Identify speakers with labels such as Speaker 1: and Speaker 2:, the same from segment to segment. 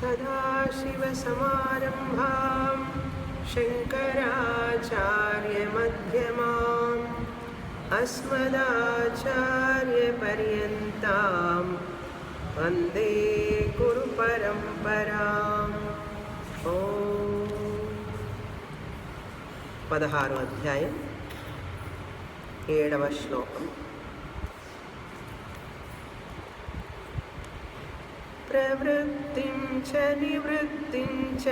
Speaker 1: सदाशिवसमारम्भां शङ्कराचार्यमध्यमाम् अस्मदाचार्यपर्यन्तां वन्दे गुरुपरम्पराम्। ओम 16వ అధ్యాయం 7వ శ్లోకం. ప్రవృత్తిం చ నివృత్తిం చ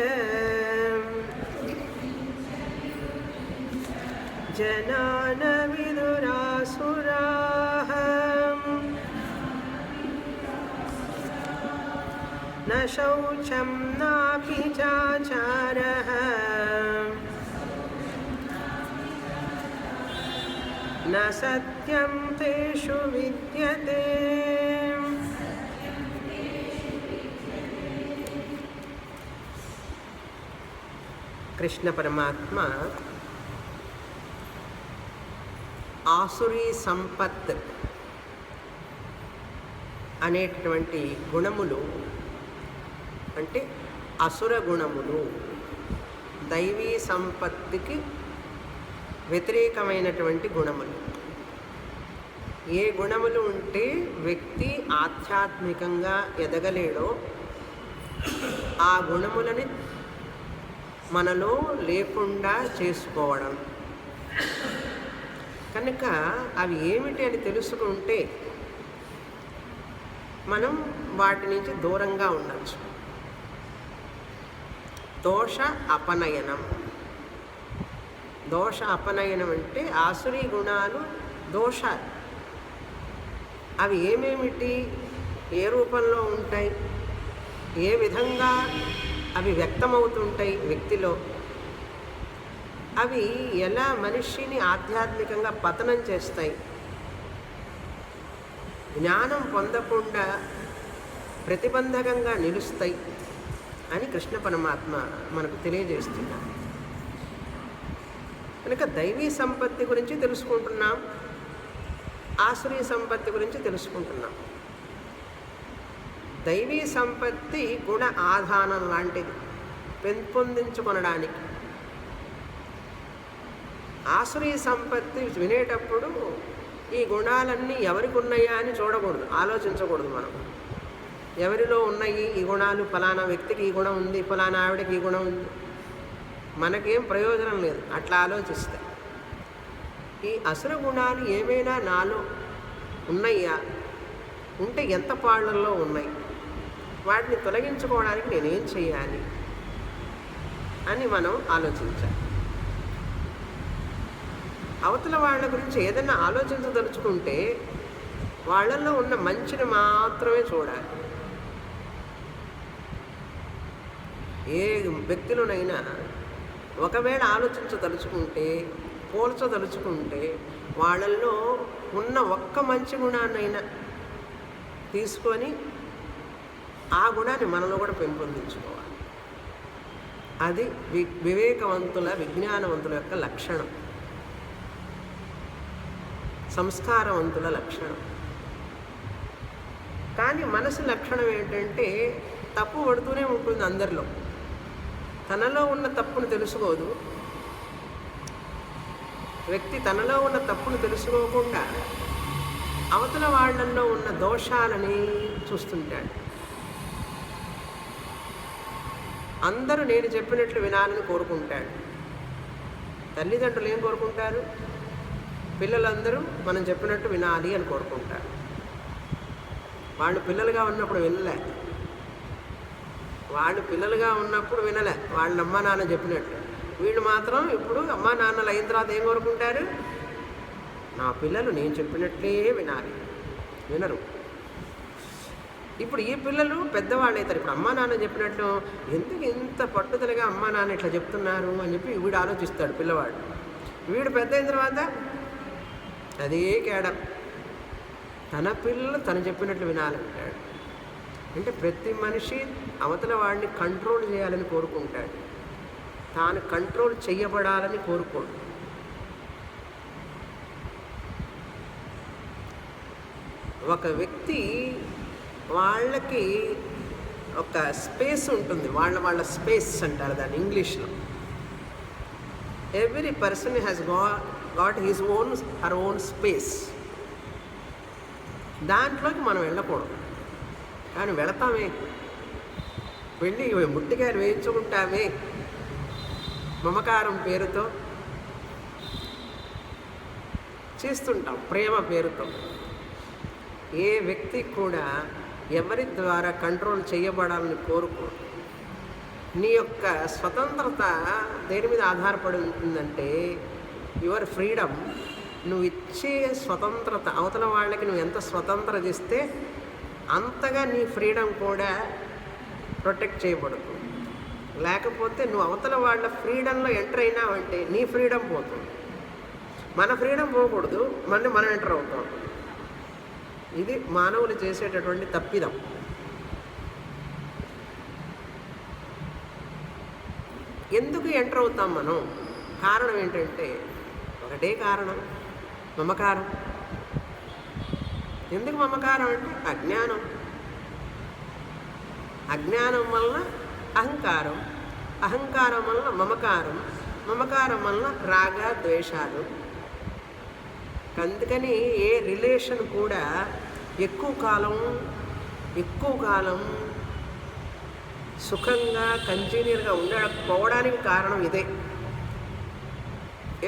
Speaker 1: జనాన విదురాసురాః న శౌచం నాపి చాచారః न सत्यं तेषु विद्यते। కృష్ణ పరమాత్మ ఆసురీ సంపత్ అనేటటువంటి గుణములు అంటే అసుర గుణములు దైవీ సంపత్తికి వ్యతిరేకమైనటువంటి గుణములు. ఏ గుణములు ఉంటే వ్యక్తి ఆధ్యాత్మికంగా ఎదగలేడో ఆ గుణములని మనలో లేకుండా చేసుకోవడం. కనుక అవి ఏమిటి అని తెలుసుకుంటే మనం వాటి నుంచి దూరంగా ఉండొచ్చు. దోష అపనయనం. దోష అపనయనం అంటే ఆసురీ గుణాలు దోషాలు. అవి ఏమేమిటి, ఏ రూపంలో ఉంటాయి, ఏ విధంగా అవి వ్యక్తమవుతుంటాయి వ్యక్తిలో, అవి ఎలా మనిషిని ఆధ్యాత్మికంగా పతనం చేస్తాయి, జ్ఞానం పొందకుండా ప్రతిబంధకంగా నిలుస్తాయి అని కృష్ణ పరమాత్మ మనకు తెలియజేస్తున్నారు. కనుక దైవీ సంపత్తి గురించి తెలుసుకుంటున్నాం, ఆసురీ సంపత్తి గురించి తెలుసుకుంటున్నాం. దైవీ సంపత్తి గుణ ఆధానం లాంటిది పెంపొందించుకొనడానికి. ఆసురీ సంపత్తి వినేటప్పుడు ఈ గుణాలన్నీ ఎవరికి ఉన్నాయా అని చూడకూడదు, ఆలోచించకూడదు. మనం ఎవరిలో ఉన్నాయి ఈ గుణాలు, ఫలానా వ్యక్తికి ఈ గుణం ఉంది, ఫలానా ఆవిడకి ఈ గుణం ఉంది, మనకేం ప్రయోజనం లేదు అట్లా ఆలోచిస్తే. ఈ అసుర గుణాలు ఏమైనా నాలో ఉన్నాయా, ఉంటే ఎంత పాళ్ళల్లో ఉన్నాయి, వాటిని తొలగించుకోవడానికి నేనేం చేయాలి అని మనం ఆలోచించాలి. అవతల వాళ్ళ గురించి ఏదైనా ఆలోచించదలుచుకుంటే వాళ్ళల్లో ఉన్న మంచిని మాత్రమే చూడాలి. ఏ వ్యక్తులనైనా ఒకవేళ ఆలోచించదలుచుకుంటే, పోల్చదలుచుకుంటే వాళ్ళల్లో ఉన్న ఒక్క మంచి గుణాన్నైనా తీసుకొని ఆ గుణాన్ని మనలో కూడా పెంపొందించుకోవాలి. అది వివేకవంతుల, విజ్ఞానవంతుల యొక్క లక్షణం, సంస్కారవంతుల లక్షణం. కానీ మనసు లక్షణం ఏంటంటే తప్పు పడుతూనే ఉంటుంది అందరిలో. తనలో ఉన్న తప్పును తెలుసుకోదు వ్యక్తి. తనలో ఉన్న తప్పును తెలుసుకోకుండా అవతల వాళ్ళల్లో ఉన్న దోషాలని చూస్తుంటాడు. అందరూ నేను చెప్పినట్లు వినాలని కోరుకుంటాడు. తల్లిదండ్రులు ఏం కోరుకుంటారు? పిల్లలందరూ మనం చెప్పినట్టు వినాలి అని కోరుకుంటారు. వాళ్ళు పిల్లలుగా ఉన్నప్పుడు వినలే, వాళ్ళు పిల్లలుగా ఉన్నప్పుడు వినలే వాళ్ళ అమ్మ నాన్న చెప్పినట్టు. వీళ్ళు మాత్రం ఇప్పుడు అమ్మా నాన్నలు అయిన తర్వాత ఏం కోరుకుంటారు? నా పిల్లలు నేను చెప్పినట్లే వినాలి. వినరు. ఇప్పుడు ఈ పిల్లలు పెద్దవాళ్ళు అవుతారు. ఇప్పుడు అమ్మా నాన్న చెప్పినట్టు ఎందుకు ఇంత పట్టుదలగా అమ్మా నాన్న ఇట్లా చెప్తున్నారు అని చెప్పి వీడు ఆలోచిస్తాడు పిల్లవాడు. వీడు పెద్ద అయిన తర్వాత అదే కేడం, తన పిల్లలు తను చెప్పినట్లు వినాలంటాడు. అంటే ప్రతి మనిషి అవతల వాడిని కంట్రోల్ చేయాలని కోరుకుంటాడు, తాను కంట్రోల్ చేయబడాలని కోరుకోడు. ఒక వ్యక్తి వాళ్ళకి ఒక స్పేస్ ఉంటుంది, వాళ్ళ వాళ్ళ స్పేస్ అంటారు దాన్ని ఇంగ్లీష్లో. Every person has got his own her own space. దాంట్లోకి మనం వెళ్ళకూడదు. కానీ వెళతామే, వెళ్ళి ముట్టికాయలు వేయించుకుంటామే మమకారం పేరుతో, చేస్తుంటాం ప్రేమ పేరుతో. ఏ వ్యక్తి కూడా ఎవరి ద్వారా కంట్రోల్ చేయబడాలని కోరుకోరు. నీ యొక్క స్వతంత్రత దేని మీద ఆధారపడి ఉంటుందంటే యువర్ ఫ్రీడమ్. నువ్వు ఇచ్చే స్వతంత్రత, అవతల వాళ్ళకి నువ్వు ఎంత స్వతంత్రత ఇస్తే అంతగా నీ ఫ్రీడమ్ కూడా ప్రొటెక్ట్ చేయబడుతుంది. లేకపోతే నువ్వు అవతల వాళ్ళ ఫ్రీడంలో ఎంటర్ అయినావంటే నీ ఫ్రీడమ్ పోతుంది. మన ఫ్రీడమ్ పోకూడదు, మనం ఎంటర్ అవుతాం. ఇది మానవులు చేసేటటువంటి తప్పిదం. ఎందుకు ఎంటర్ అవుతాం మనం? కారణం ఏంటంటే ఒకటే కారణం, మమకారం. ఎందుకు మమకారం అంటే అజ్ఞానం. అజ్ఞానం వలన అహంకారం, అహంకారం వలన మమకారం, మమకారం వలన రాగ ద్వేషాలు. అందుకని ఏ రిలేషన్ కూడా ఎక్కువ కాలం సుఖంగా కంటిన్యూగా ఉండకపోవడానికి కారణం ఇదే.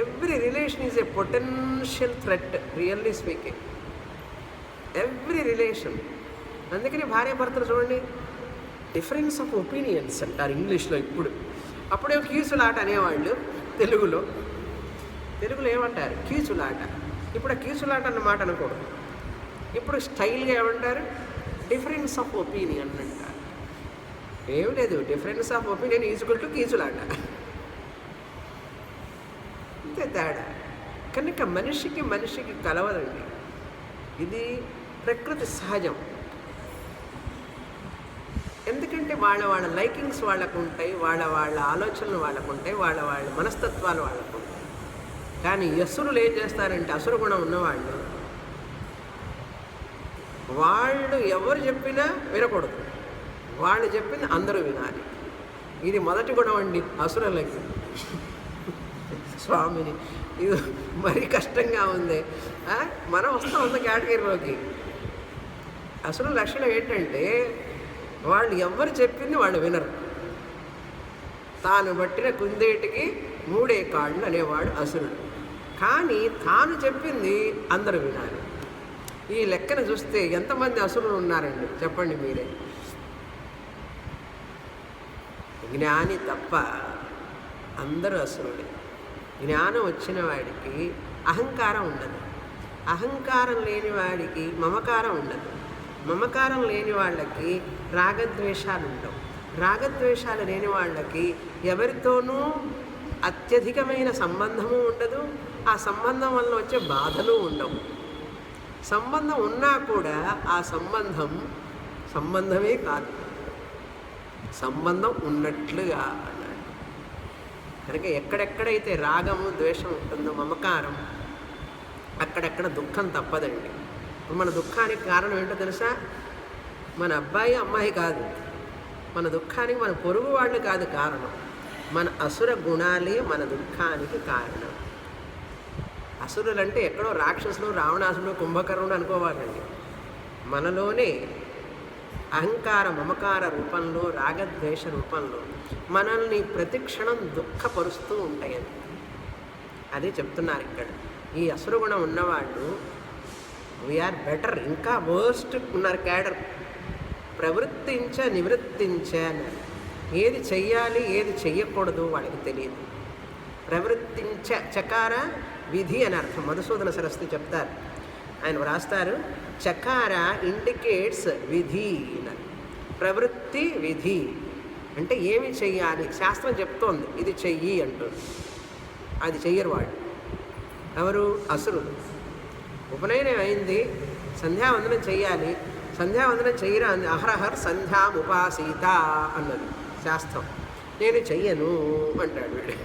Speaker 1: Every relation is a potential threat, really speaking. Every relation. అందుకని భార్యాభర్తలు చూడండి, డిఫరెన్స్ ఆఫ్ ఒపీనియన్స్ అంటారు ఇంగ్లీష్లో. అప్పుడే కీచులాట అనేవాళ్ళు తెలుగులో ఏమంటారు? కీచులాట. ఇప్పుడు ఆ కీచులాట అన్నమాట అనకూడదు. ఇప్పుడు స్టైల్గా ఏమంటారు? డిఫరెన్స్ ఆఫ్ ఒపీనియన్ అంటారు. ఏమి లేదు, difference of opinion equal to కీచులాట, అంతే తేడా. కనుక మనిషికి కలవదండి. ఇది ప్రకృతి సహజం. ఎందుకంటే వాళ్ళ లైకింగ్స్ వాళ్ళకు ఉంటాయి, వాళ్ళ ఆలోచనలు వాళ్ళకు ఉంటాయి, వాళ్ళ మనస్తత్వాలు వాళ్ళకు ఉంటాయి. కానీ అసురులు ఏం చేస్తారంటే, అసురు గుణం ఉన్నవాళ్ళు వాళ్ళు ఎవరు చెప్పినా వినకూడదు, వాళ్ళు చెప్పింది అందరూ వినాలి. ఇది మొదటి గుణం అండి అసురులకి. స్వామిని, ఇది మరీ కష్టంగా ఉంది. మనం వస్తాం ఉన్న కేటగిరీలోకి. అసురుల లక్షణం ఏంటంటే వాళ్ళు ఎవరు చెప్పింది వాళ్ళు వినరు. తాను బట్టిన కుందేటికి మూడే కాళ్ళు అనేవాడు అసురుడు. కానీ తాను చెప్పింది అందరూ వినాలి. ఈ లెక్కన చూస్తే ఎంతమంది అసురులు ఉన్నారండి చెప్పండి మీరే. జ్ఞాని తప్ప అందరూ అసురుడే. జ్ఞానం వచ్చిన వాడికి అహంకారం ఉండదు, అహంకారం లేని వాడికి మమకారం ఉండదు, మమకారం లేని వాళ్ళకి రాగద్వేషాలు ఉండవు, రాగద్వేషాలు లేని వాళ్ళకి ఎవరితోనూ అత్యధికమైన సంబంధము ఉండదు, ఆ సంబంధం వల్ల వచ్చే బాధలు ఉండవు. సంబంధం ఉన్నా కూడా ఆ సంబంధమే కాదు, సంబంధం ఉన్నట్లుగా అన్నాడు. కనుక ఎక్కడెక్కడైతే రాగము ద్వేషం ఉంటుందో, మమకారం, అక్కడెక్కడ దుఃఖం తప్పదండి. ఇప్పుడు మన దుఃఖానికి కారణం ఏంటో తెలుసా? మన అబ్బాయి అమ్మాయి కాదు, మన దుఃఖానికి మన పొరుగు వాళ్ళు కాదు కారణం. మన అసుర గుణాలే మన దుఃఖానికి కారణం. అసురులంటే ఎక్కడో రాక్షసులు, రావణాసులు, కుంభకర్ణుడు అనుకోవాలండి. మనలోనే అహంకార మమకార రూపంలో, రాగద్వేష రూపంలో మనల్ని ప్రతిక్షణం దుఃఖపరుస్తూ ఉంటాయని అదే చెప్తున్నారు ఇక్కడ. ఈ అసురగుణం ఉన్నవాళ్ళు వీఆర్ బెటర్, ఇంకా వర్స్ట్ ఉన్నారు క్యాడర్. ప్రవృత్తించ నివృత్తించ అన్నారు. ఏది చెయ్యాలి ఏది చెయ్యకూడదు వాళ్ళకి తెలియదు. ప్రవృత్తించ చకార విధి అని అర్థం. మధుసూదన సరస్వతి చెప్తారు, ఆయన వ్రాస్తారు, చకార ఇండికేట్స్ విధి అని. ప్రవృత్తి విధి అంటే ఏమి చెయ్యాలి, శాస్త్రం చెప్తోంది ఇది చెయ్యి అంటుంది. అది చెయ్యరు వాళ్ళు. ఎవరు? అసురులు. ఉపనయనం అయింది, సంధ్యావందనం చెయ్యాలి, సంధ్యావందనం చెయ్యరా అంది. అహరహర్ సంధ్యాముపాసీత అన్నది శాస్త్రం. నేను చెయ్యను అంటాడు వీడు.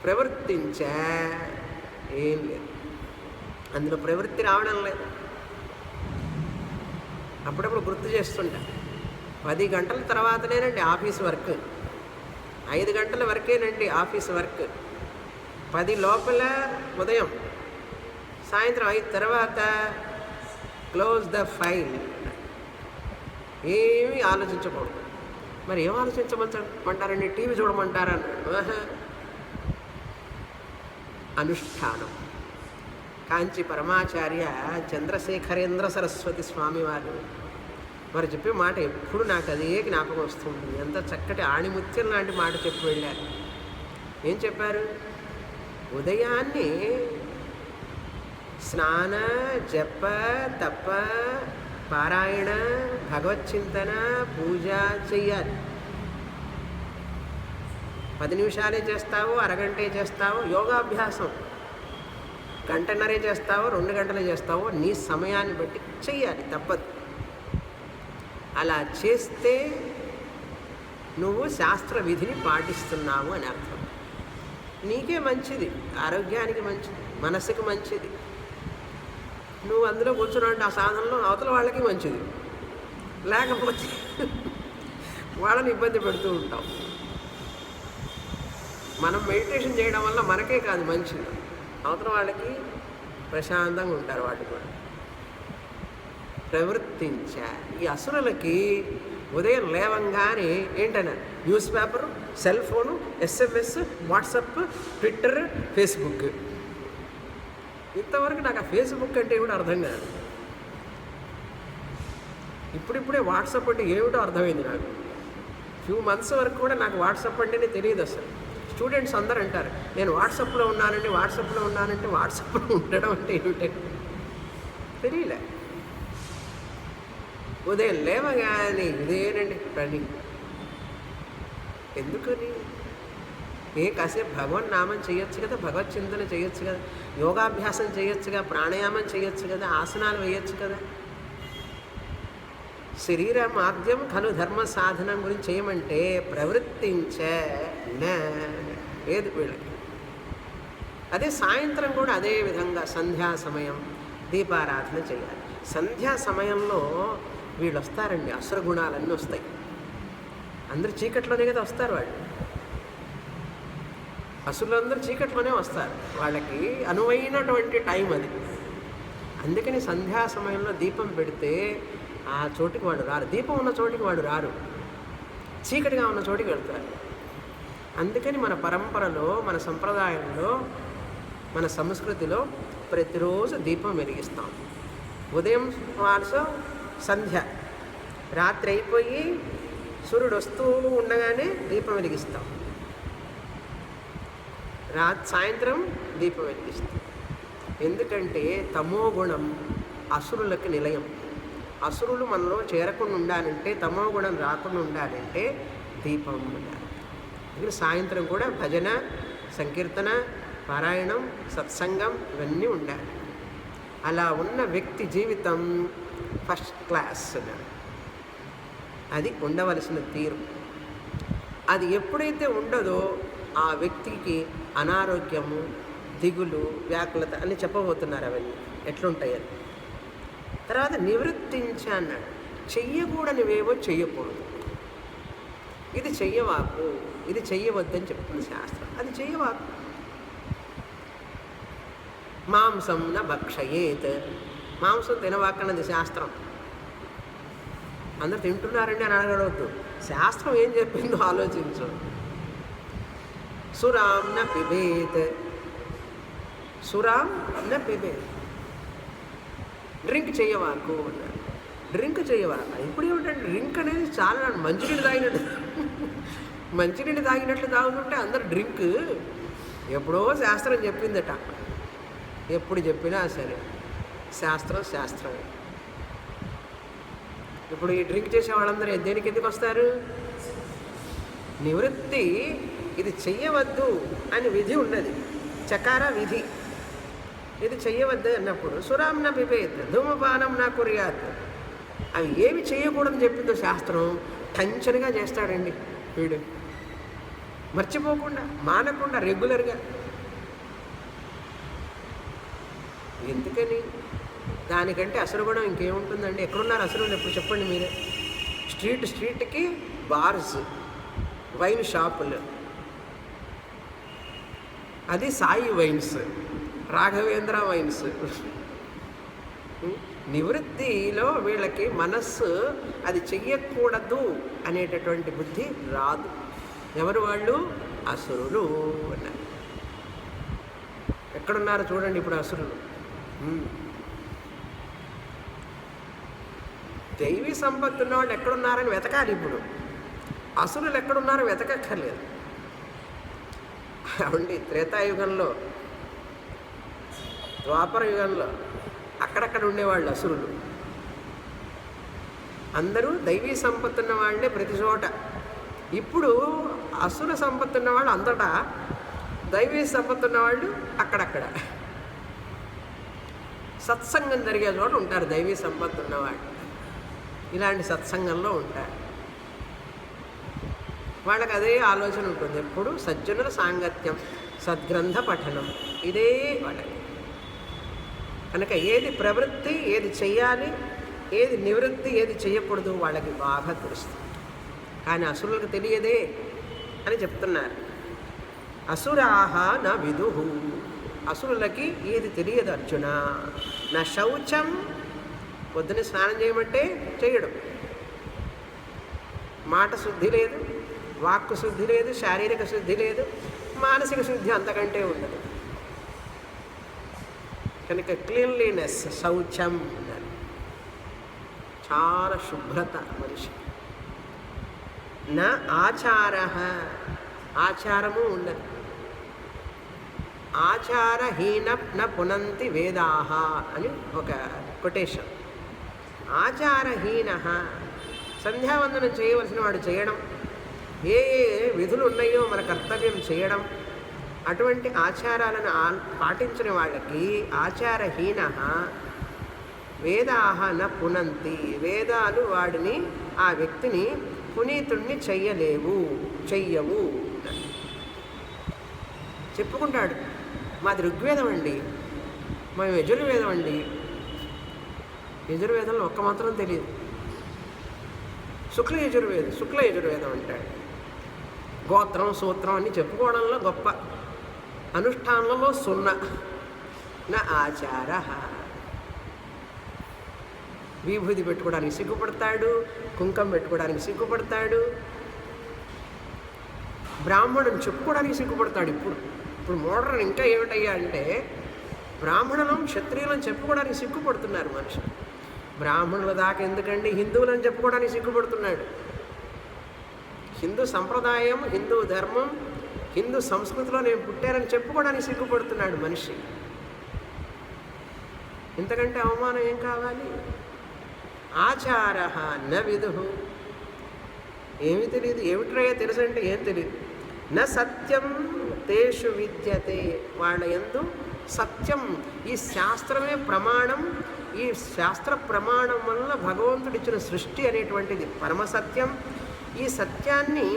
Speaker 1: ప్రవర్తించా ఏం లేదు, అందులో ప్రవృత్తి రావడం లేదు. అప్పుడప్పుడు గుర్తు చేస్తుంటా, 10 గంటల తర్వాతనేనండి ఆఫీస్ వర్క్. 5 గంటల వరకేనండి ఆఫీస్ వర్క్. 10 లోపల ఉదయం, సాయంత్రం 5 తర్వాత క్లోజ్ ద ఫైల్. ఏమీ ఆలోచించకూడదు. మరి ఏం ఆలోచించమంటారండి? టీవీ చూడమంటారా? అనుష్ఠానం. కాంచి పరమాచార్య చంద్రశేఖరేంద్ర సరస్వతి స్వామి వారు చెప్పే మాట ఎప్పుడు నాకు అదే జ్ఞాపకం వస్తుంది. ఎంత చక్కటి ఆణిముత్యం లాంటి మాట చెప్పి వెళ్ళారు. ఏం చెప్పారు? ఉదయాన్నే స్నాన, జప, తప, పారాయణ, భగవచ్చింతన, పూజ చెయ్యాలి. 10 నిమిషాలే చేస్తావో, అరగంటే చేస్తావో, యోగాభ్యాసం గంటన్నరే చేస్తావో, 2 గంటలే చేస్తావో, నీ సమయాన్ని బట్టి చెయ్యాలి, తప్పదు. అలా చేస్తే నువ్వు శాస్త్ర విధిని పాటిస్తున్నావు అని అర్థం. నీకే మంచిది, ఆరోగ్యానికి మంచిది, మనసుకు మంచిది. నువ్వు అందులో కూర్చున్నావంటే ఆ సాధనలో అవతల వాళ్ళకి మంచిది. లేకపోతే వాళ్ళని ఇబ్బంది పెడుతూ ఉంటాం. మనం మెడిటేషన్ చేయడం వల్ల మనకే కాదు మంచిది, అవతల వాళ్ళకి ప్రశాంతంగా ఉంటారు. వాళ్ళు కూడా ప్రవర్తించారు. ఈ అసురులకి ఉదయం లేవంగానే ఏంటన్నా news paper, cell phone, SMS, WhatsApp, Twitter, Facebook. ఇంతవరకు నాకు ఆ ఫేస్బుక్ అంటే కూడా అర్థం కాదు. ఇప్పుడిప్పుడే వాట్సాప్ అంటే ఏమిటో అర్థమైంది నాకు. ఫ్యూ మంత్స్ వరకు కూడా నాకు వాట్సాప్ అంటేనే తెలియదు అసలు. స్టూడెంట్స్ అందరూ అంటారు, నేను వాట్సాప్లో ఉన్నానంటే వాట్సాప్లో ఉండడం అంటే ఏమిటంటే తెలియలే. ఉదయం లేవగానే ఇదేనండి పని. ఎందుకని? కాసేపు భగవన్ నామం చేయొచ్చు కదా, భగవత్ చింతన చేయొచ్చు కదా, యోగాభ్యాసం చేయొచ్చుగా, ప్రాణాయామం చేయొచ్చు కదా, ఆసనాలు వేయచ్చు కదా. శరీర మాధ్యం ఖలు ధర్మ సాధనం గురించి చేయమంటే ప్రవృత్తించే లేదు వీళ్ళకి. అదే సాయంత్రం కూడా అదే విధంగా సంధ్యా సమయం దీపారాధన చేయాలి. సంధ్యా సమయంలో వీళ్ళు వస్తారండి, అసుర గుణాలన్నీ వస్తాయి. అందరూ చీకట్లోనే కదా వస్తారు. వాళ్ళు అసురులందరూ చీకట్లోనే వస్తారు. వాళ్ళకి అనువైనటువంటి టైం అది. అందుకని సంధ్యా సమయంలో దీపం పెడితే ఆ చోటికి వాడు రారు. దీపం ఉన్న చోటికి వాడు రారు, చీకటిగా ఉన్న చోటికి వెళ్తారు. అందుకని మన పరంపరలో, మన సంప్రదాయంలో, మన సంస్కృతిలో ప్రతిరోజు దీపం వెలిగిస్తాం. ఉదయం వారసం సంధ్య, రాత్రి అయిపోయి సూర్యుడు వస్తూ ఉండగానే దీపం వెలిగిస్తాం. సాయంత్రం దీపం వెలిగిస్తాం. ఎందుకంటే తమో గుణం అసురులకు నిలయం. అసురులు మనలో చేరకుండా ఉండాలంటే, తమో గుణం రాకుండా ఉండాలంటే దీపం ఉండాలి. ఇక్కడ సాయంత్రం కూడా భజన, సంకీర్తన, పారాయణం, సత్సంగం ఇవన్నీ ఉండాలి. అలా ఉన్న వ్యక్తి జీవితం ఫస్ట్ క్లాస్. అది ఉండవలసిన తీరు. అది ఎప్పుడైతే ఉండదో ఆ వ్యక్తికి అనారోగ్యము, దిగులు, వ్యాకులత అని చెప్పబోతున్నారు. అవన్నీ ఎట్లుంటాయని. తర్వాత నివృత్తించ అన్నాడు. చెయ్యకూడనివేవో చెయ్యకూడదు. ఇది చెయ్యవాకు, ఇది చెయ్యవద్దని చెప్తుంది శాస్త్రం. అది చెయ్యవాకు. మాంసం న భక్షయేత్, మాంసం తినవాకన్నది శాస్త్రం. అందరు తింటున్నారండి అని అడగడవద్దు. శాస్త్రం ఏం చెప్పిందో ఆలోచించు. సురాం న పిబేత్, సురాం న పిబేత్, డ్రింక్ చేయవాకు అన్నారు. డ్రింక్ చేయవాకు. ఇప్పుడు ఏమిటంటే డ్రింక్ అనేది చాలా మంచినీళ్ళు తాగినట్టు, మంచినీళ్ళు తాగినట్లు తాగుతుంటే అందరు డ్రింక్. ఎప్పుడో శాస్త్రం చెప్పిందట. ఎప్పుడు చెప్పినా సరే శాస్త్రం శాస్త్రమే. ఇప్పుడు ఈ డ్రింక్ చేసే వాళ్ళందరూ దేనికి ఎందుకు వస్తారు? నివృత్తి. ఇది చెయ్యవద్దు అని విధి ఉన్నది, చకార విధి. ఇది చెయ్యవద్దు అన్నప్పుడు సురాం నా పిబేత్, ధూమపానం నా కుర్యాత్. అవి ఏమి చేయకూడదని చెప్పిందో శాస్త్రం టెన్షన్గా చేస్తాడండి వీడు, మర్చిపోకుండా, మానకుండా, రెగ్యులర్గా. ఎందుకని? దానికంటే అసురగుణం ఇంకేముంటుందండి? ఎక్కడున్నారు అసురులు? ఎప్పుడు చెప్పండి మీరే. స్ట్రీట్కి బార్స్, వైన్ షాపులు. అది సాయి వైన్స్, రాఘవేంద్ర వైన్స్. నివృత్తిలో వీళ్ళకి మనస్సు అది చెయ్యకూడదు అనేటటువంటి బుద్ధి రాదు. ఎవరు వాళ్ళు? అసురులు అన్నారు. ఎక్కడున్నారో చూడండి ఇప్పుడు అసురులు. దైవీ సంపత్తి ఉన్నవాళ్ళు ఎక్కడున్నారని వెతకాలి. ఇప్పుడు అసురులు ఎక్కడున్నారో వెతకక్కర్లేదు. అవండి త్రేతాయుగంలో, ద్వాపర యుగంలో అక్కడక్కడ ఉండేవాళ్ళు అసురులు. అందరూ దైవీ సంపత్తి ఉన్న వాళ్ళే ప్రతి చోట. ఇప్పుడు అసుర సంపత్తి ఉన్నవాళ్ళు అంతటా, దైవీ సంపత్తి ఉన్నవాళ్ళు అక్కడక్కడ. సత్సంగం జరిగే చోట ఉంటారు దైవీ సంపత్తి ఉన్నవాళ్ళు. ఇలాంటి సత్సంగంలో ఉంటారు. వాళ్ళకి అదే ఆలోచన ఉంటుంది ఎప్పుడు, సజ్జనుల సాంగత్యం, సద్గ్రంథ పఠనం, ఇదే వాళ్ళకి. కనుక ఏది ప్రవృత్తి, ఏది చెయ్యాలి, ఏది నివృత్తి, ఏది చెయ్యకూడదు వాళ్ళకి బాగా తెలుస్తుంది. కానీ అసురులకు తెలియదే అని చెప్తున్నారు. అసురాహ న విదుహు, అసురులకి ఏది తెలియదు అర్జున. నా శౌచం, పొద్దున స్నానం చేయమంటే చేయడం, మాట శుద్ధి లేదు, వాక్కు శుద్ధి లేదు, శారీరక శుద్ధి లేదు, మానసిక శుద్ధి అంతకంటే ఉండదు. కనుక క్లీన్లీనెస్, శౌచం అన్నారు. చాలా శుభ్రత మనిషి. నా ఆచార, ఆచారము ఉండదు. ఆచారహీన న పునంతి వేదాహ అని ఒక కొటేషన్. ఆచారహీన, సంధ్యావందనం చేయవలసిన వాడు చేయడం, ఏ ఏ విధులు ఉన్నాయో మన కర్తవ్యం చేయడం, అటువంటి ఆచారాలను పాటించిన వాళ్ళకి ఆచారహీన వేదాహ న పునంతి, వేదాలు వాడిని, ఆ వ్యక్తిని పునీతుణ్ణి చెయ్యవు. చెప్పుకుంటాడు, మాది ఋగ్వేదం అండి, మేము యజుర్వేదం అండి. యజుర్వేదంలో ఒక్క మాత్రం తెలియదు. శుక్ల యజుర్వేదం అంటాడు. గోత్రం సూత్రం అని చెప్పుకోవడంలో గొప్ప, అనుష్ఠానంలో సున్నా. నా ఆచార, విభూతి పెట్టుకోవడానికి సిగ్గుపడతాడు, కుంకం పెట్టుకోవడానికి సిగ్గుపడతాడు, బ్రాహ్మణుని చెప్పుకోవడానికి సిగ్గుపడతాడు. ఇప్పుడు మోడర్న్ ఇంకా ఏమిటయ్యా అంటే, బ్రాహ్మణులం క్షత్రియులను చెప్పుకోవడానికి సిగ్గుపడుతున్నారు మనుషులు. బ్రాహ్మణుల దాకా ఎందుకండి, హిందువులను చెప్పుకోవడానికి సిగ్గుపడుతున్నాడు. హిందూ సంప్రదాయం, హిందూ ధర్మం, హిందూ సంస్కృతిలో నేను పుట్టానని చెప్పుకోవడానికి సిగ్గుపడుతున్నాడు మనిషి. ఇంతకంటే అవమానం ఏం కావాలి? ఆచార న విదుహు, ఏమి తెలియదు. ఏమిట్రయ్యా తెలుసు అంటే ఏం తెలియదు. న సత్యం తేషు విద్యతే, వాళ్ళ యందు సత్యం, ఈ శాస్త్రమే ప్రమాణం. ఈ శాస్త్ర ప్రమాణం వల్ల భగవంతుడిచ్చిన సృష్టి అనేటువంటిది పరమసత్యం. ఈ సత్యాన్ని,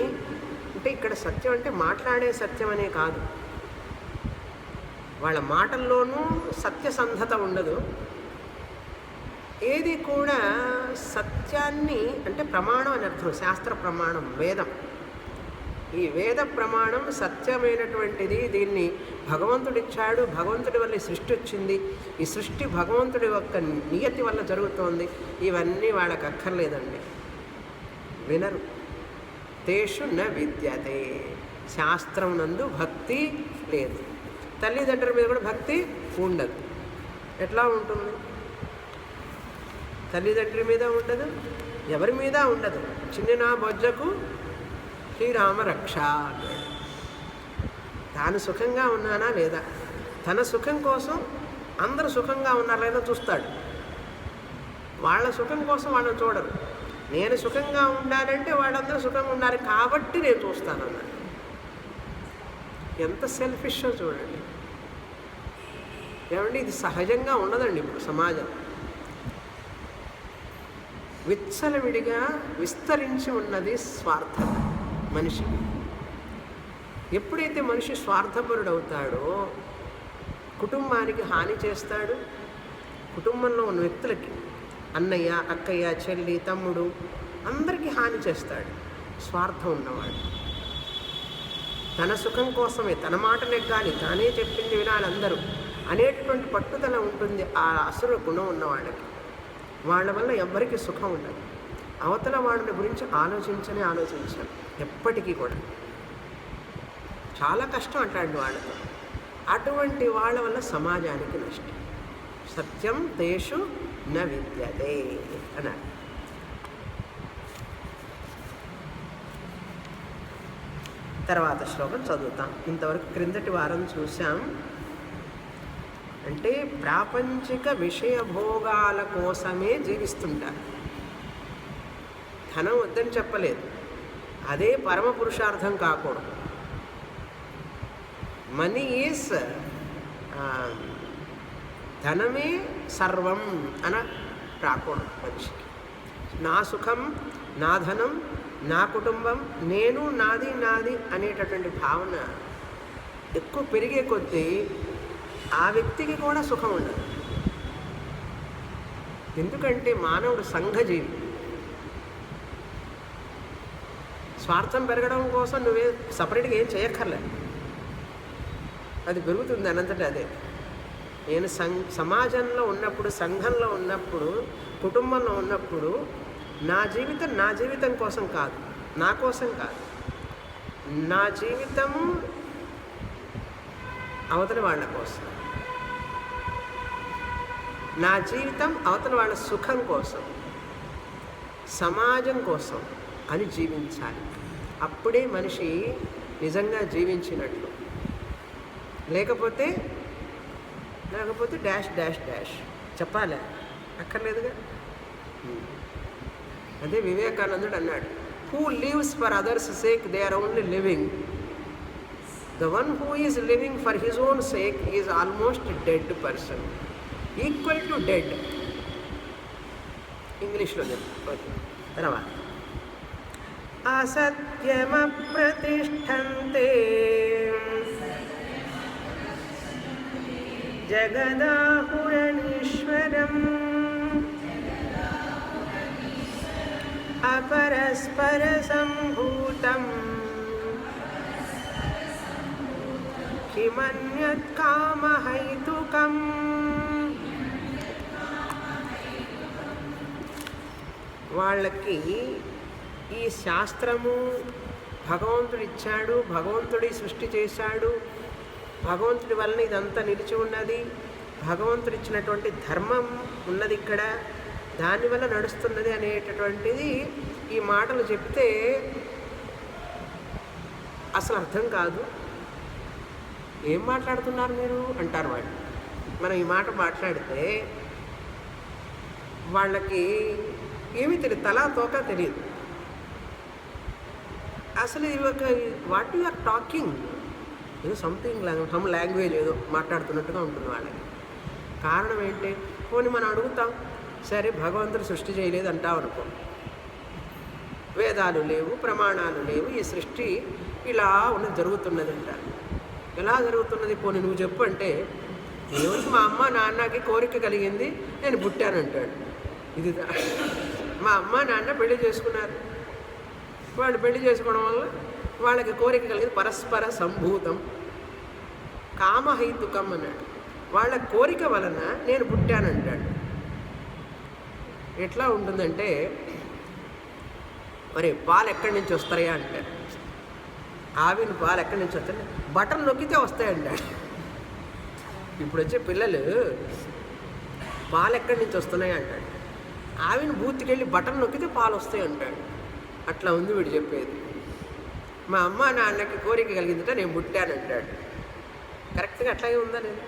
Speaker 1: అంటే ఇక్కడ సత్యం అంటే మాట్లాడే సత్యం అనే కాదు, వాళ్ళ మాటల్లోనూ సత్యసంధత ఉండదు. ఏది కూడా సత్యాన్ని అంటే ప్రమాణం అని అర్థం. శాస్త్ర ప్రమాణం వేదం. ఈ వేద ప్రమాణం సత్యమైనటువంటిది. దీన్ని భగవంతుడిచ్చాడు, భగవంతుడి వల్ల ఈ సృష్టి వచ్చింది, ఈ సృష్టి భగవంతుడి యొక్క నియతి వల్ల జరుగుతోంది. ఇవన్నీ వాళ్ళకి అక్కర్లేదండి, వినరు. తేషు న విద్యతే, శాస్త్రం నందు భక్తి లేదు. తల్లిదండ్రుల మీద కూడా భక్తి ఉండదు. ఎట్లా ఉంటుంది? తల్లిదండ్రుల మీద ఉండదు, ఎవరి మీద ఉండదు. చిన్న బొజ్జకు శ్రీరామ రక్ష అన్నాడు. తాను సుఖంగా ఉన్నానా లేదా, తన సుఖం కోసం అందరూ సుఖంగా ఉన్నారా లేదా చూస్తాడు. వాళ్ళ సుఖం కోసం వాళ్ళని చూడరు. నేను సుఖంగా ఉండాలంటే వాళ్ళందరూ సుఖంగా ఉండాలి కాబట్టి నేను చూస్తానన్నాడు. ఎంత సెల్ఫిషో చూడండి. ఏమండి, ఇది సహజంగా ఉండదండి ఇప్పుడు సమాజం. విచ్చలవిడిగా విస్తరించి ఉన్నది స్వార్థత మనిషికి. ఎప్పుడైతే మనిషి స్వార్థపరుడవుతాడో కుటుంబానికి హాని చేస్తాడు. కుటుంబంలో ఉన్న వ్యక్తులకి, అన్నయ్య, అక్కయ్య, చెల్లి, తమ్ముడు, అందరికీ హాని చేస్తాడు స్వార్థం ఉన్నవాడు. తన సుఖం కోసమే, తన మాట నెగ్గాలి, తానే చెప్పింది వినాలి అందరూ అనేటటువంటి పట్టుదల ఉంటుంది ఆ అసుర గుణం ఉన్నవాళ్ళకి. వాళ్ళ వల్ల ఎవ్వరికీ సుఖం ఉండదు. అవతల వాళ్ళ గురించి ఆలోచించాలి ఎప్పటికీ కూడా. చాలా కష్టం అంటాడు వాళ్ళతో. అటువంటి వాళ్ళ వల్ల సమాజానికి నష్టం. సత్యం తేషు న విద్యతే అన్నారు. తర్వాత శ్లోకం చదువుతాం. ఇంతవరకు క్రిందటి వారం చూసాం. అంటే ప్రాపంచిక విషయ భోగాల కోసమే జీవిస్తుంటారు. ధనం వద్దని చెప్పలేదు, అదే పరమ పురుషార్థం కాకూడదు. మనీ ఈజ్ ధనమే సర్వం అన రాకూడదు మనిషికి. నా సుఖం, నా ధనం, నా కుటుంబం, నేను, నాది అనేటటువంటి భావన ఎక్కువ పెరిగే కొద్దీ ఆ వ్యక్తికి కూడా సుఖం ఉండదు. ఎందుకంటే మానవుడు సంఘజీవి. స్వార్థం పెరగడం కోసం నువ్వే సపరేట్గా ఏం చేయక్కర్లేదు, అది పెరుగుతుంది అనంతటా అదే. నేను సమాజంలో ఉన్నప్పుడు, సంఘంలో ఉన్నప్పుడు, కుటుంబంలో ఉన్నప్పుడు నా జీవితం కోసం కాదు, నా కోసం కాదు. నా జీవితం అవతల వాళ్ళ కోసం, నా జీవితం అవతల వాళ్ళ సుఖం కోసం, సమాజం కోసం అని జీవించాలి. అప్పుడే మనిషి నిజంగా జీవించినట్లు. లేకపోతే డాష్ డాష్ డాష్ చెప్పాలి, అక్కర్లేదుగా. అదే వివేకానందుడు అన్నాడు, who lives for others sake they are only living. The one who is living for his own sake is almost a dead person, equal to dead. ఇంగ్లీష్లో చెప్పు. తర్వాత అసత్యమప్రతిష్ఠంతే జగదాహురణీశ్వరం అపరస్పర సంభూతం కిమన్యత్ కామహైతుకం. వాళ్ళకి ఈ శాస్త్రము భగవంతుడు ఇచ్చాడు, భగవంతుడి సృష్టి చేశాడు, భగవంతుడి వలన ఇదంతా నిలిచి ఉన్నది, భగవంతుడు ఇచ్చినటువంటి ధర్మం ఉన్నది ఇక్కడ, దానివల్ల నడుస్తున్నది అనేటటువంటిది ఈ మాటలు చెప్తే అసలు అర్థం కాదు. ఏం మాట్లాడుతున్నారు మీరు అంటారు వాళ్ళు. మనం ఈ మాట మాట్లాడితే వాళ్ళకి ఏమీ తెలియదు, తలా తోక తెలియదు. అసలు ఇది ఒక వాట్ యు ఆర్ టాకింగ్, ఏదో సమ్ లాంగ్వేజ్ ఏదో మాట్లాడుతున్నట్టుగా ఉంటుంది వాళ్ళకి. కారణం ఏంటి? పోనీ మనం అడుగుతాం, సరే భగవంతుడు సృష్టి చేయలేదు అంటాం అనుకో, వేదాలు లేవు, ప్రమాణాలు లేవు, ఈ సృష్టి ఇలా ఉన్నది జరుగుతున్నది అంటారు. ఎలా జరుగుతున్నది? పోనీ నువ్వు చెప్పు అంటే, ఈరోజు మా అమ్మ నాన్నకి కోరిక కలిగింది, నేను పుట్టానంటాడు. ఇది మా అమ్మ నాన్న పెళ్లి చేసుకున్నారు, వాళ్ళు పెళ్లి చేసుకోవడం వల్ల వాళ్ళకి కోరిక కలిగింది, పరస్పర సంభూతం కామహైతుకం అన్నాడు. వాళ్ళ కోరిక వలన నేను పుట్టానంటాడు. ఎట్లా ఉంటుందంటే, మరి పాలు ఎక్కడి నుంచి వస్తాయా అంటారు. ఆవిని పాలు ఎక్కడి నుంచి వస్తాయి? బటన్ నొక్కితే వస్తాయంటాడు. ఇప్పుడు వచ్చే పిల్లలు పాలు ఎక్కడి నుంచి వస్తున్నాయి అంటాడు. ఆవిని బూత్తికెళ్ళి బటన్ నొక్కితే పాలు వస్తాయి అంటాడు. అట్లా ఉంది వీడు చెప్పేది. మా అమ్మ నాన్నకి కోరిక కలిగిందట, నేను పుట్టానంటాడు. కరెక్ట్గా అట్లాగే ఉందా లేదు?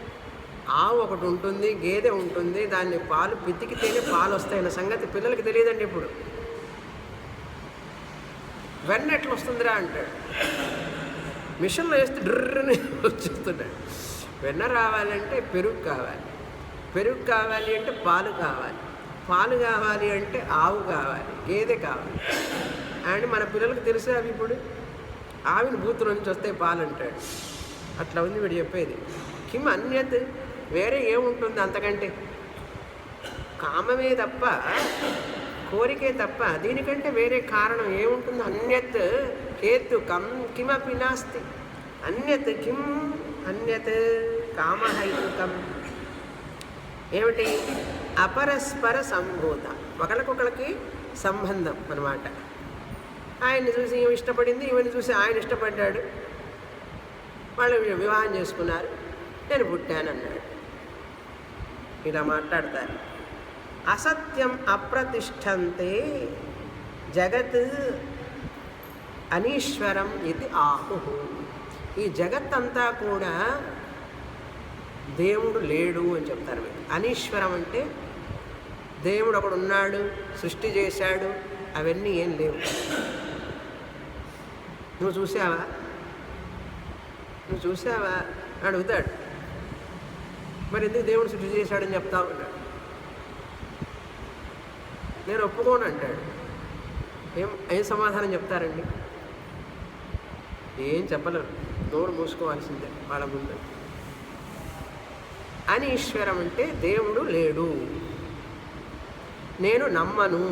Speaker 1: ఆవు ఒకటి ఉంటుంది, గేదె ఉంటుంది, దాన్ని పాలు పితికితేనే పాలు వస్తాయన్న సంగతి పిల్లలకి తెలియదండి. ఇప్పుడు వెన్న ఎట్లా వస్తుందిరా అంటాడు. మిషన్లో వేస్తే డ్రర్రని వచ్చేస్తున్నాడు. వెన్న రావాలంటే పెరుగు కావాలి, పెరుగు కావాలి అంటే పాలు కావాలి, పాలు కావాలి అంటే ఆవు కావాలి, గేదె కావాలి. అండ్ మన పిల్లలకు తెలిసే అవి ఇప్పుడు ఆవిని బూతుల నుంచి వస్తాయి పాలు అంటాడు. అట్లా ఉంది వీడు చెప్పేది. కిమ్ అన్యత్, వేరే ఏముంటుంది అంతకంటే? కామమే తప్ప కోరికే తప్ప దీనికంటే వేరే కారణం ఏముంటుంది? అన్యత్ హేతుకం కిమపి నాస్తి. అన్యత్ కిం అన్యత్ కామహైతుకం. ఏమిటి? అపరస్పర సంభూత, ఒకరికొకరికి సంబంధం అన్నమాట. ఆయన్ని చూసి ఈమె ఇష్టపడింది, ఈమెను చూసి ఆయన ఇష్టపడ్డాడు, వాళ్ళు వివాహం చేసుకున్నారు, నేను పుట్టానన్నాడు. ఇలా మాట్లాడతారు. అసత్యం అప్రతిష్టంతే జగత్ అనీశ్వరం ఇది ఆహు. ఈ జగత్తంతా కూడా దేవుడు లేడు అని చెప్తారు. అనీశ్వరం అంటే దేవుడు ఒకడు ఉన్నాడు, సృష్టి చేశాడు, అవన్నీ ఏం లేవు. నువ్వు చూసావా? నువ్వు చూసావా అడుగుతాడు. మరి ఎందుకు దేవుడు సృష్టి చేశాడని చెప్తావు అంటాడు. నేను ఒప్పుకోను అంటాడు. ఏం సమాధానం చెప్తారండి? ఏం చెప్పలేరు, నోరు మూసుకోవాల్సిందే వాళ్ళ ముందు. అనీశ్వరం అంటే దేవుడు లేడు, నేను నమ్మను.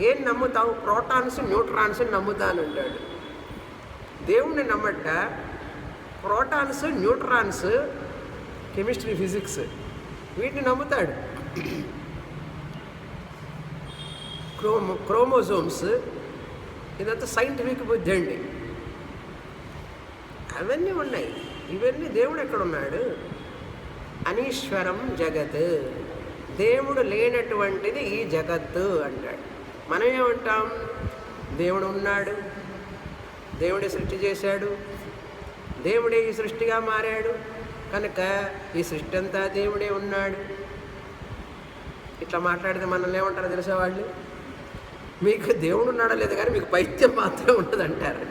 Speaker 1: ఏం నమ్ముతావు? ప్రోటాన్స్ న్యూట్రాన్స్ నమ్ముతాను అంటాడు. దేవుణ్ణి నమ్మట ప్రోటాన్స్ న్యూట్రాన్స్ కెమిస్ట్రీ ఫిజిక్స్ వీటిని నమ్ముతాడు. క్రోమోజోమ్స్ ఇదంతా సైంటిఫిక్ బుద్ధి అండి. అవన్నీ ఉన్నాయి. ఇవన్నీ దేవుడు ఎక్కడున్నాడు? అనీశ్వరం జగత్, దేవుడు లేనటువంటిది ఈ జగత్తు అంటాడు. మనం ఏమంటాం? దేవుడు ఉన్నాడు, దేవుడే సృష్టి చేశాడు, దేవుడే ఈ సృష్టిగా మారాడు కనుక ఈ సృష్టి అంతా దేవుడే ఉన్నాడు. ఇట్లా మాట్లాడితే మనల్ని ఏమంటారో తెలిసే వాళ్ళు, మీకు దేవుడు ఉన్నాడో లేదు కానీ మీకు పైత్యం మాత్రం ఉన్నదంటారు.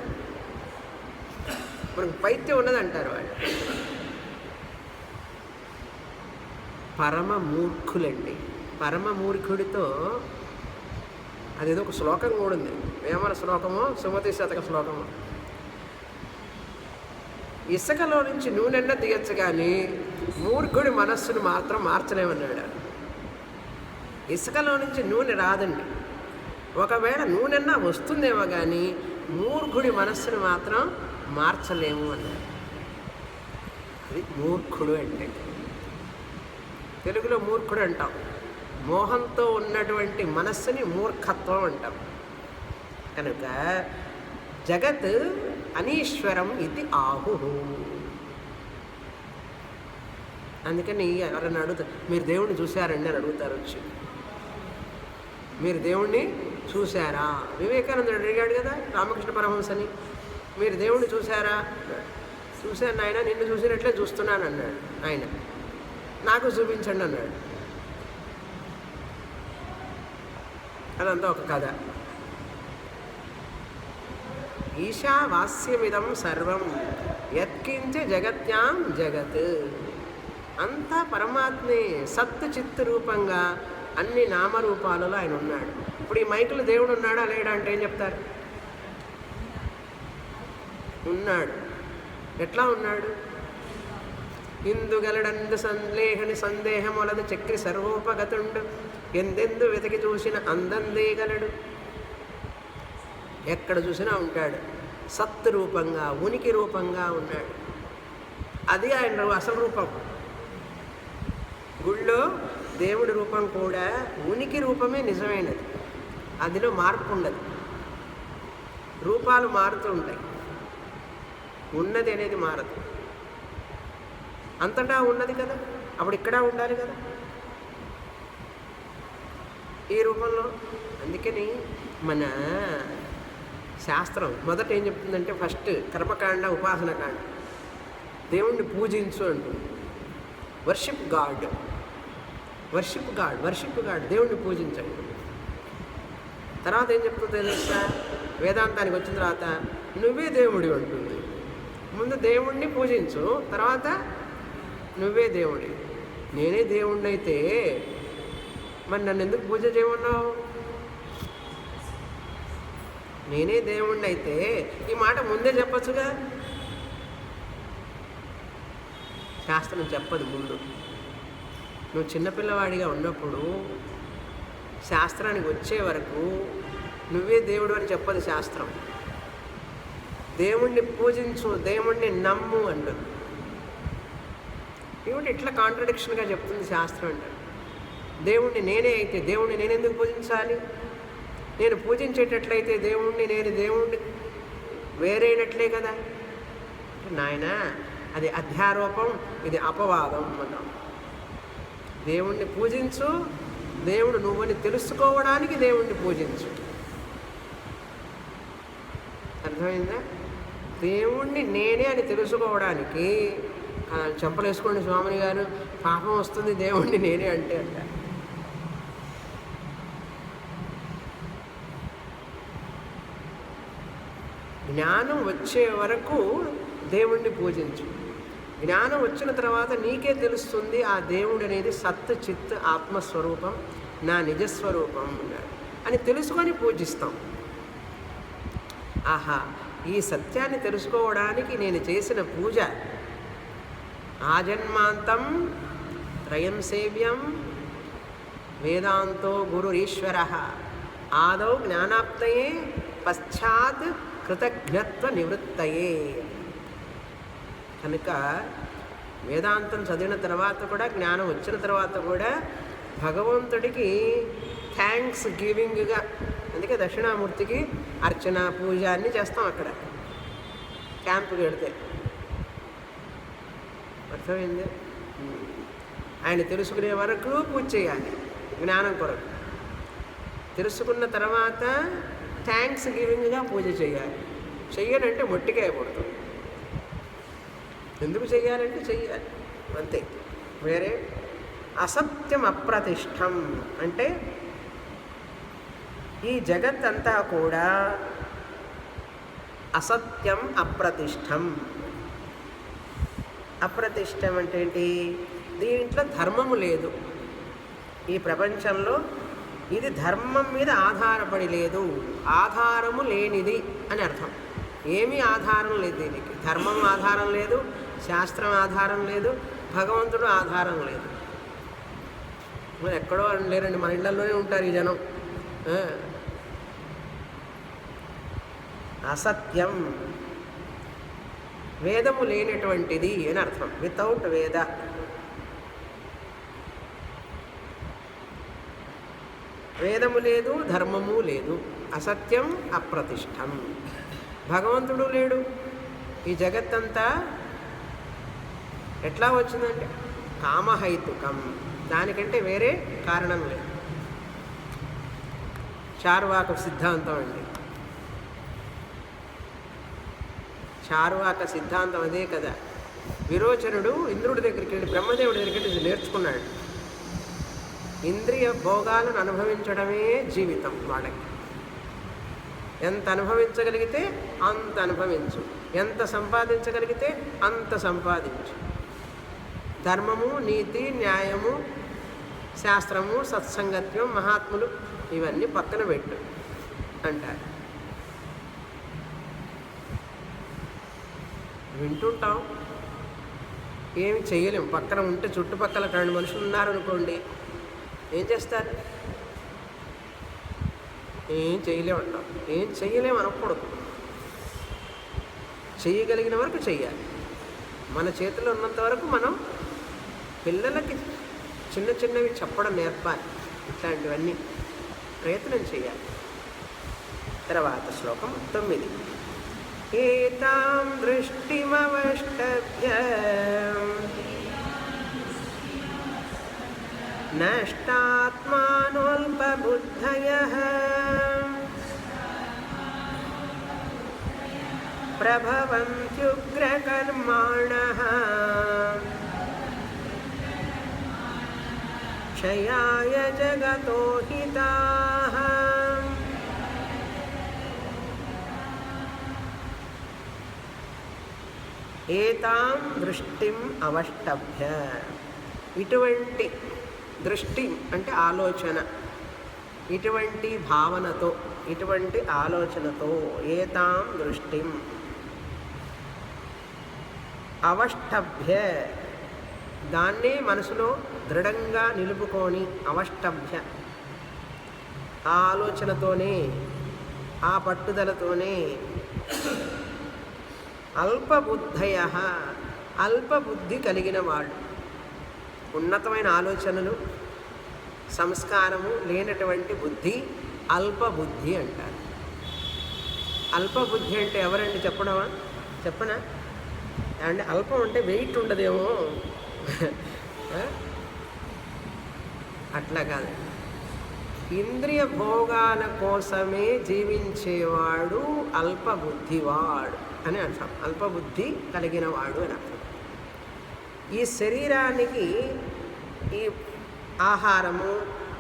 Speaker 1: మనకు పైత్యం ఉన్నదంటారు వాళ్ళు. పరమ మూర్ఖులండి. పరమ మూర్ఖుడితో అదేదో ఒక శ్లోకం కూడా ఉంది. వేమన శ్లోకమో సుమతి శతక శ్లోకమో. ఇసుకలో నుంచి నూనెన్న తీయచ్చు కానీ మూర్ఖుడి మనస్సును మాత్రం మార్చలేమన్నాడు. ఇసుకలో నుంచి నూనె రాదండి. ఒకవేళ నూనెన్నా వస్తుందేమో కానీ మూర్ఖుడి మనస్సును మాత్రం మార్చలేము అన్నాడు. అది మూర్ఖుడు అంటే. తెలుగులో మూర్ఖుడు అంటాం. మోహంతో ఉన్నటువంటి మనస్సుని మూర్ఖత్వం అంటాం. కనుక జగత్ అనీశ్వరం ఇది ఆహు. అందుకని ఎవరన్నా అడుగుతారు, మీరు దేవుణ్ణి చూశారండి అని అడుగుతారు వచ్చి. మీరు దేవుణ్ణి చూశారా? వివేకానందుడు అడిగాడు కదా రామకృష్ణ పరమహంసని, మీరు దేవుణ్ణి చూశారా? చూశాను ఆయన, నిన్ను చూసినట్లే చూస్తున్నాను అన్నాడు ఆయన. నాకు చూపించండి అన్నాడు. అదంతా ఒక కథ. ఈశావాస్యమిదం సర్వం యత్కించ జగత్యాం జగత్. అంతా పరమాత్మే సత్ చిత్తు రూపంగా అన్ని నామరూపాలలో ఆయన ఉన్నాడు. ఇప్పుడు ఈ మైకులు దేవుడు ఉన్నాడా లేడా అంటే ఏం చెప్తారు? ఉన్నాడు. ఎట్లా ఉన్నాడు? ఇందుగలడందు సందేహని సందేహములదు చక్రి సర్వోపగతుండు ఎందెందు వెతికి చూసిన అందందేగలడు. ఎక్కడ చూసినా ఉంటాడు. సత్ రూపంగా ఉనికి రూపంగా ఉన్నాడు. అది ఆయన అసలు రూపం. గుళ్ళో దేవుడి రూపం కూడా ఉనికి రూపమే నిజమైనది. అదిలో మార్పు ఉండదు. రూపాలు మారుతూ ఉంటాయి, ఉన్నది అనేది మారదు. అంతటా ఉన్నది కదా, అప్పుడు ఇక్కడ ఉండాలి కదా ఈ రూపంలో. అందుకని మన శాస్త్రం మొదట ఏం చెప్తుందంటే, ఫస్ట్ కర్మకాండ ఉపాసనకాండ, దేవుణ్ణి పూజించు అంటుంది. Worship God, worship God, worship God, దేవుణ్ణి పూజించండి. తర్వాత ఏం చెప్తుందో తెలుసా? వేదాంతానికి వచ్చిన తర్వాత నువ్వే దేవుడి అంటుంది. ముందు దేవుణ్ణి పూజించు, తర్వాత నువ్వే దేవుడి. నేనే దేవుణ్ణి అయితే మరి నన్ను ఎందుకు పూజ చేయమన్నావు? నేనే దేవుణ్ణి అయితే ఈ మాట ముందే చెప్పచ్చుగా. శాస్త్రం చెప్పదు ముందు. నువ్వు చిన్నపిల్లవాడిగా ఉన్నప్పుడు శాస్త్రానికి వచ్చే వరకు నువ్వే దేవుడు అని చెప్పదు శాస్త్రం. దేవుణ్ణి పూజించు, దేవుణ్ణి నమ్ము అంటుంది. ఏమిటి ఇట్లా కాంట్రడిక్షన్గా చెప్తుంది శాస్త్రం అంటే? దేవుణ్ణి నేనే అయితే దేవుణ్ణి నేను ఎందుకు పూజించాలి? నేను పూజించేటట్లయితే నేను దేవుణ్ణి వేరైనట్లే కదా. నాయన అది అధ్యారోపం, ఇది అపవాదం అన్నాం. దేవుణ్ణి పూజించు, దేవుడు నువ్వని తెలుసుకోవడానికి దేవుణ్ణి పూజించు. అర్థమైందా? దేవుణ్ణి నేనే అని తెలుసుకోవడానికి చెంపలేసుకోండి స్వామిని గారు, పాపం వస్తుంది దేవుణ్ణి నేనే అంటే అంట. జ్ఞానం వచ్చే వరకు దేవుణ్ణి పూజించు. జ్ఞానం వచ్చిన తర్వాత నీకే తెలుస్తుంది ఆ దేవుడు అనేది సత్ చిత్ ఆత్మస్వరూపం, నా నిజస్వరూపం అని తెలుసుకొని పూజిస్తాం. ఆహా, ఈ సత్యాన్ని తెలుసుకోవడానికి నేను చేసిన పూజ ఆజన్మాంతం త్రయం సేవ్యం వేదాంతో గురురీశ్వర ఆదౌ జ్ఞానాప్తయే పశ్చాత్ కృతజ్ఞత్వ నివృత్తయే. కనుక వేదాంతం చదివిన తర్వాత కూడా, జ్ఞానం వచ్చిన తర్వాత కూడా భగవంతుడికి థ్యాంక్స్ గివింగ్గా, అందుకే దక్షిణామూర్తికి అర్చన పూజ అన్నీ చేస్తాం అక్కడ క్యాంపుకి వెళితే. అర్థమైంది? ఆయన తెలుసుకునే వరకు పూజ చేయాలి జ్ఞానం కొరకు. తెలుసుకున్న తర్వాత థ్యాంక్స్ గివింగ్గా పూజ చేయాలి. చెయ్యాలంటే మొట్టికాయ కొడుతుంది. ఎందుకు చెయ్యాలంటే చెయ్యాలి అంతే. వేరే అసత్యం అప్రతిష్టం అంటే ఈ జగత్తంతా కూడా అసత్యం అప్రతిష్టం. అప్రతిష్టం అంటే ఏంటి? దీంట్లో ధర్మము లేదు. ఈ ప్రపంచంలో ఇది ధర్మం మీద ఆధారపడి లేదు, ఆధారము లేనిది అని అర్థం. ఏమీ ఆధారం లేదు దీనికి. ధర్మం ఆధారం లేదు, శాస్త్రం ఆధారం లేదు, భగవంతుడు ఆధారం లేదు. మరి ఎక్కడో లేరండి, మన ఇళ్లలోనే ఉంటారు ఈ జనం. అసత్యం వేదము లేనటువంటిది అని అర్థం. వితౌట్ వేద. వేదము లేదు, ధర్మము లేదు, అసత్యం అప్రతిష్టం. భగవంతుడు లేడు. ఈ జగత్తంతా ఎట్లా వచ్చిందంటే కామహైతుకం, దానికంటే వేరే కారణం లేదు. చార్వాక సిద్ధాంతం అండి. చార్వాక సిద్ధాంతం అదే కదా. విరోచనుడు ఇంద్రుడి దగ్గరికి వెళ్ళి, బ్రహ్మదేవుడి దగ్గరికి వెళ్ళి నేర్చుకున్నాడు. ఇంద్రియ భోగాలను అనుభవించడమే జీవితం వాళ్ళకి. ఎంత అనుభవించగలిగితే అంత అనుభవించు, ఎంత సంపాదించగలిగితే అంత సంపాదించు. ధర్మము, నీతి, న్యాయము, శాస్త్రము, సత్సంగత్యం, మహాత్ములు ఇవన్నీ పక్కన పెట్టు అంటారు. వింటుంటాం, ఏమి చేయలేం. పక్కన ఉంటే చుట్టుపక్కల 2 మనుషులు ఉన్నారనుకోండి, ఏం చేస్తారు? ఏం చేయలేమంటాం. ఏం చేయలేము అనకూడదు. చేయగలిగిన వరకు చెయ్యాలి. మన చేతిలో ఉన్నంత వరకు మనం పిల్లలకి చిన్న చిన్నవి చెప్పడం నేర్పాలి. ఇట్లాంటివన్నీ ప్రయత్నం చేయాలి. తర్వాత శ్లోకం 9. ఏతాం దృష్టిమవష్టభ్య నష్టాత్మానోల్పబుద్ధయః ప్రభవంత్యుగ్రకర్మాణః క్షయాయ జగతో హితాః. ఏతాం దృష్టిం అవష్టభ్య, ఇటువంటి దృష్టి అంటే ఆలోచన, ఇటువంటి భావనతో, ఇటువంటి ఆలోచనతో, ఏతాం దృష్టిం అవష్టభ్య, దాన్నే మనసులో దృఢంగా నిలుపుకొని, అవష్టభ్య ఆ ఆలోచనతోనే, ఆ పట్టుదలతోనే అల్పబుద్ధయ, అల్పబుద్ధి కలిగిన వాళ్ళు, ఉన్నతమైన ఆలోచనలు సంస్కారము లేనటువంటి బుద్ధి అల్పబుద్ధి అంటారు. అల్పబుద్ధి అంటే ఎవరండి చెప్పనా? అంటే అల్పం అంటే వెయిట్ ఉండదేమో అట్లా కాదు. ఇంద్రియ భోగాల కోసమే జీవించేవాడు అల్పబుద్ధివాడు అని అర్థం. అల్పబుద్ధి కలిగిన వాడు అని అర్థం. ఈ శరీరానికి ఈ ఆహారము,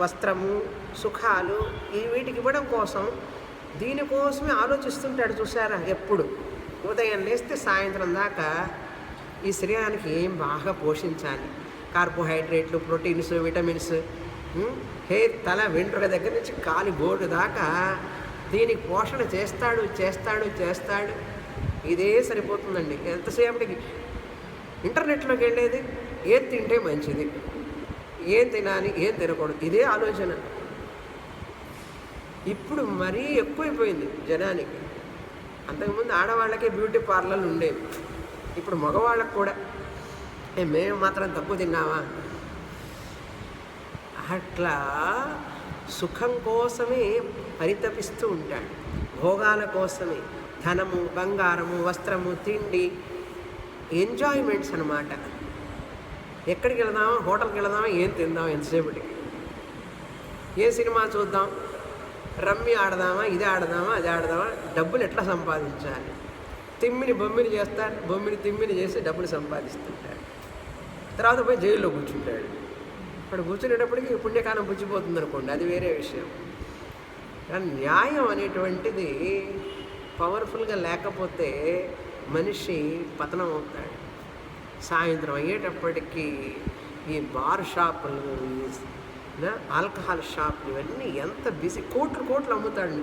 Speaker 1: వస్త్రము, సుఖాలు వీటికి ఇవ్వడం కోసం, దీనికోసమే ఆలోచిస్తుంటాడు. చూసారా? ఎప్పుడు ఉదయం లేస్తే సాయంత్రం దాకా ఈ శరీరానికి ఏం బాగా పోషించాలి, కార్బోహైడ్రేట్లు, ప్రోటీన్స్, విటమిన్స్, హెయిర్, తల వెంట్రుక దగ్గర నుంచి కాలి బోర్డు దాకా దీనికి పోషణ చేస్తాడు. ఇదే సరిపోతుందండి. ఎంతసేపటికి ఇంటర్నెట్లోకి వెళ్ళేది, ఏం తింటే మంచిది, ఏం తినాలి, ఏం తినకూడదు, ఇదే ఆలోచన. ఇప్పుడు మరీ ఎక్కువైపోయింది జనానికి. అంతకుముందు ఆడవాళ్ళకే బ్యూటీ పార్లర్లు ఉండేవి, ఇప్పుడు మగవాళ్ళకు కూడా. మేము మాత్రం తక్కువ తిన్నామా? అట్లా సుఖం కోసమే పరితపిస్తూ ఉంటాడు, భోగాల కోసమే. ధనము, బంగారము, వస్త్రము, తిండి, ఎంజాయ్మెంట్స్ అన్నమాట. ఎక్కడికి వెళదామా, హోటల్కి వెళదామా, ఏం తిందాం, ఎంతసేపటికి ఏ సినిమా చూద్దాం, రమ్మి ఆడదామా, ఇది ఆడదామా, అది ఆడదామా, డబ్బులు ఎట్లా సంపాదించాలి, బొమ్మిని చేస్తారు, తిమ్మిని చేసి డబ్బులు సంపాదిస్తుంటాడు. తర్వాత పోయి జైల్లో కూర్చుంటాడు. ఇప్పుడు కూర్చునేటప్పటికి పుణ్యకాలం పుచ్చిపోతుంది అనుకోండి, అది వేరే విషయం. కానీ న్యాయం అనేటువంటిది పవర్ఫుల్గా లేకపోతే మనిషి పతనం అవుతాడు. సాయంత్రం అయ్యేటప్పటికీ ఈ బార్ షాపులు, ఆల్కహాల్ షాపులు, ఇవన్నీ ఎంత బిజీ, కోట్లు అమ్ముతాడు.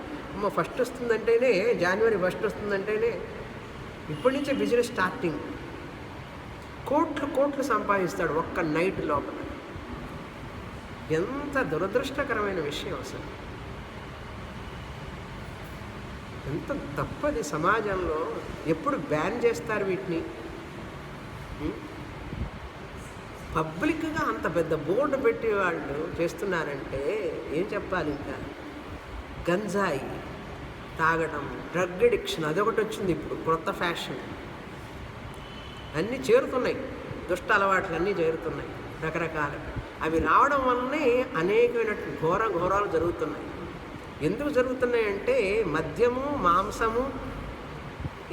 Speaker 1: ఫస్ట్ వస్తుందంటేనే, జనవరి 1 వస్తుందంటేనే ఇప్పటి నుంచే బిజినెస్ స్టార్టింగ్. కోట్లు సంపాదిస్తాడు ఒక్క నైట్ లోపల. ఎంత దురదృష్టకరమైన విషయం అసలు. ఎంత తప్పది సమాజంలో. ఎప్పుడు బ్యాన్ చేస్తారు వీటిని? పబ్లిక్గా అంత పెద్ద బోర్డు పెట్టి వాళ్ళు చేస్తున్నారంటే ఏం చెప్పాలి ఇంకా. గంజాయి తాగడం, డ్రగ్ అడిక్షన్, అదొకటి వచ్చింది ఇప్పుడు, కొత్త ఫ్యాషన్. అన్నీ చేరుతున్నాయి, దుష్ట అలవాట్లు అన్నీ చేరుతున్నాయి రకరకాల. అవి రావడం వల్లనే అనేకమైన ఘోరాలు జరుగుతున్నాయి. ఎందుకు జరుగుతున్నాయంటే మద్యము, మాంసము,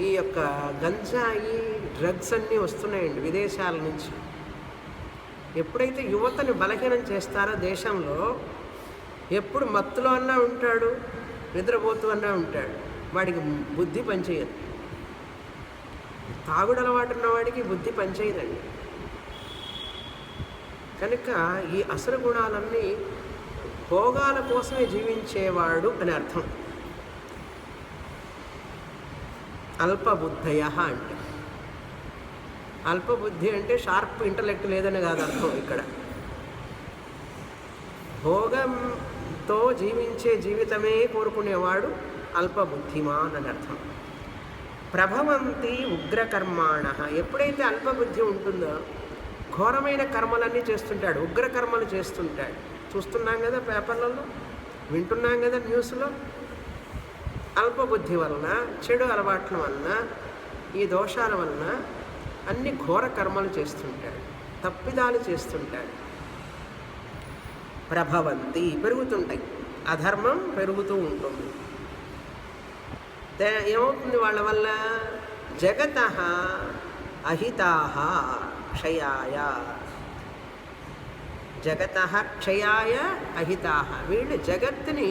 Speaker 1: ఈ యొక్క గంజాయి, డ్రగ్స్ అన్నీ వస్తున్నాయండి విదేశాల నుంచి. ఎప్పుడైతే యువతని బలహీనం చేస్తారో దేశంలో, ఎప్పుడు మత్తులో అన్నా ఉంటాడు, నిద్రపోతూ అన్నా ఉంటాడు, వాడికి బుద్ధి పనిచేయదు. తాగుడు అలవాటు ఉన్నవాడికి బుద్ధి పనిచేయదండి. కనుక ఈ అసలు గుణాలన్నీ భోగాల కోసమే జీవించేవాడు అని అర్థం. అల్పబుద్ధయ అంటే, అల్పబుద్ధి అంటే షార్ప్ ఇంటలెక్ట్ లేదని కాదు అర్థం ఇక్కడ. భోగంతో జీవించే జీవితమే కోరుకునేవాడు అల్పబుద్ధిమాన్ అని అర్థం. ప్రభవంతి ఉగ్రకర్మాణ. ఎప్పుడైతే అల్పబుద్ధి ఉంటుందో ఘోరమైన కర్మలన్నీ చేస్తుంటాడు, ఉగ్రకర్మలు చేస్తుంటాడు. చూస్తున్నాం కదా పేపర్లలో, వింటున్నాం కదా న్యూస్లో. అల్పబుద్ధి వలన, చెడు అలవాట్ల వలన, ఈ దోషాల వలన అన్ని ఘోర కర్మలు చేస్తుంటాడు, తప్పిదాలు చేస్తుంటాడు. ప్రభవంతి పెరుగుతుంటాయి, అధర్మం పెరుగుతూ ఉంటుంది. ఏమవుతుంది వాళ్ళ వల్ల? జగతః అహితాః క్షయాయ. జగతః క్షయాయ అహితాః. వీళ్ళు జగత్తుని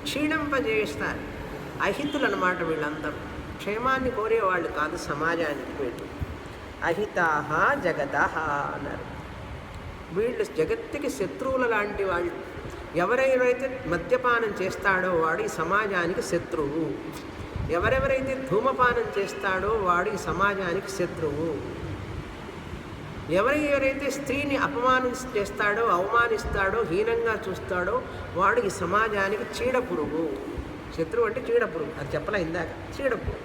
Speaker 1: క్షీణింపజేస్తారు. అహితులు అన్నమాట వీళ్ళందరూ. క్షేమాన్ని కోరేవాళ్ళు కాదు సమాజానికి వీళ్ళు. అహితాః జగతః అన్నారు. వీళ్ళు జగత్తుకి శత్రువుల లాంటి వాళ్ళు. ఎవరెవరైతే మద్యపానం చేస్తాడో వాడు ఈ సమాజానికి శత్రువు. ఎవరెవరైతే ధూమపానం చేస్తాడో వాడు ఈ సమాజానికి శత్రువు. ఎవరైతే స్త్రీని చేస్తాడో, అవమానిస్తాడో, హీనంగా చూస్తాడో వాడు ఈ సమాజానికి చీడపురుగు. శత్రువు అంటే చీడపురుగు, అది చెప్పలే ఇందాక. చీడపురుగు,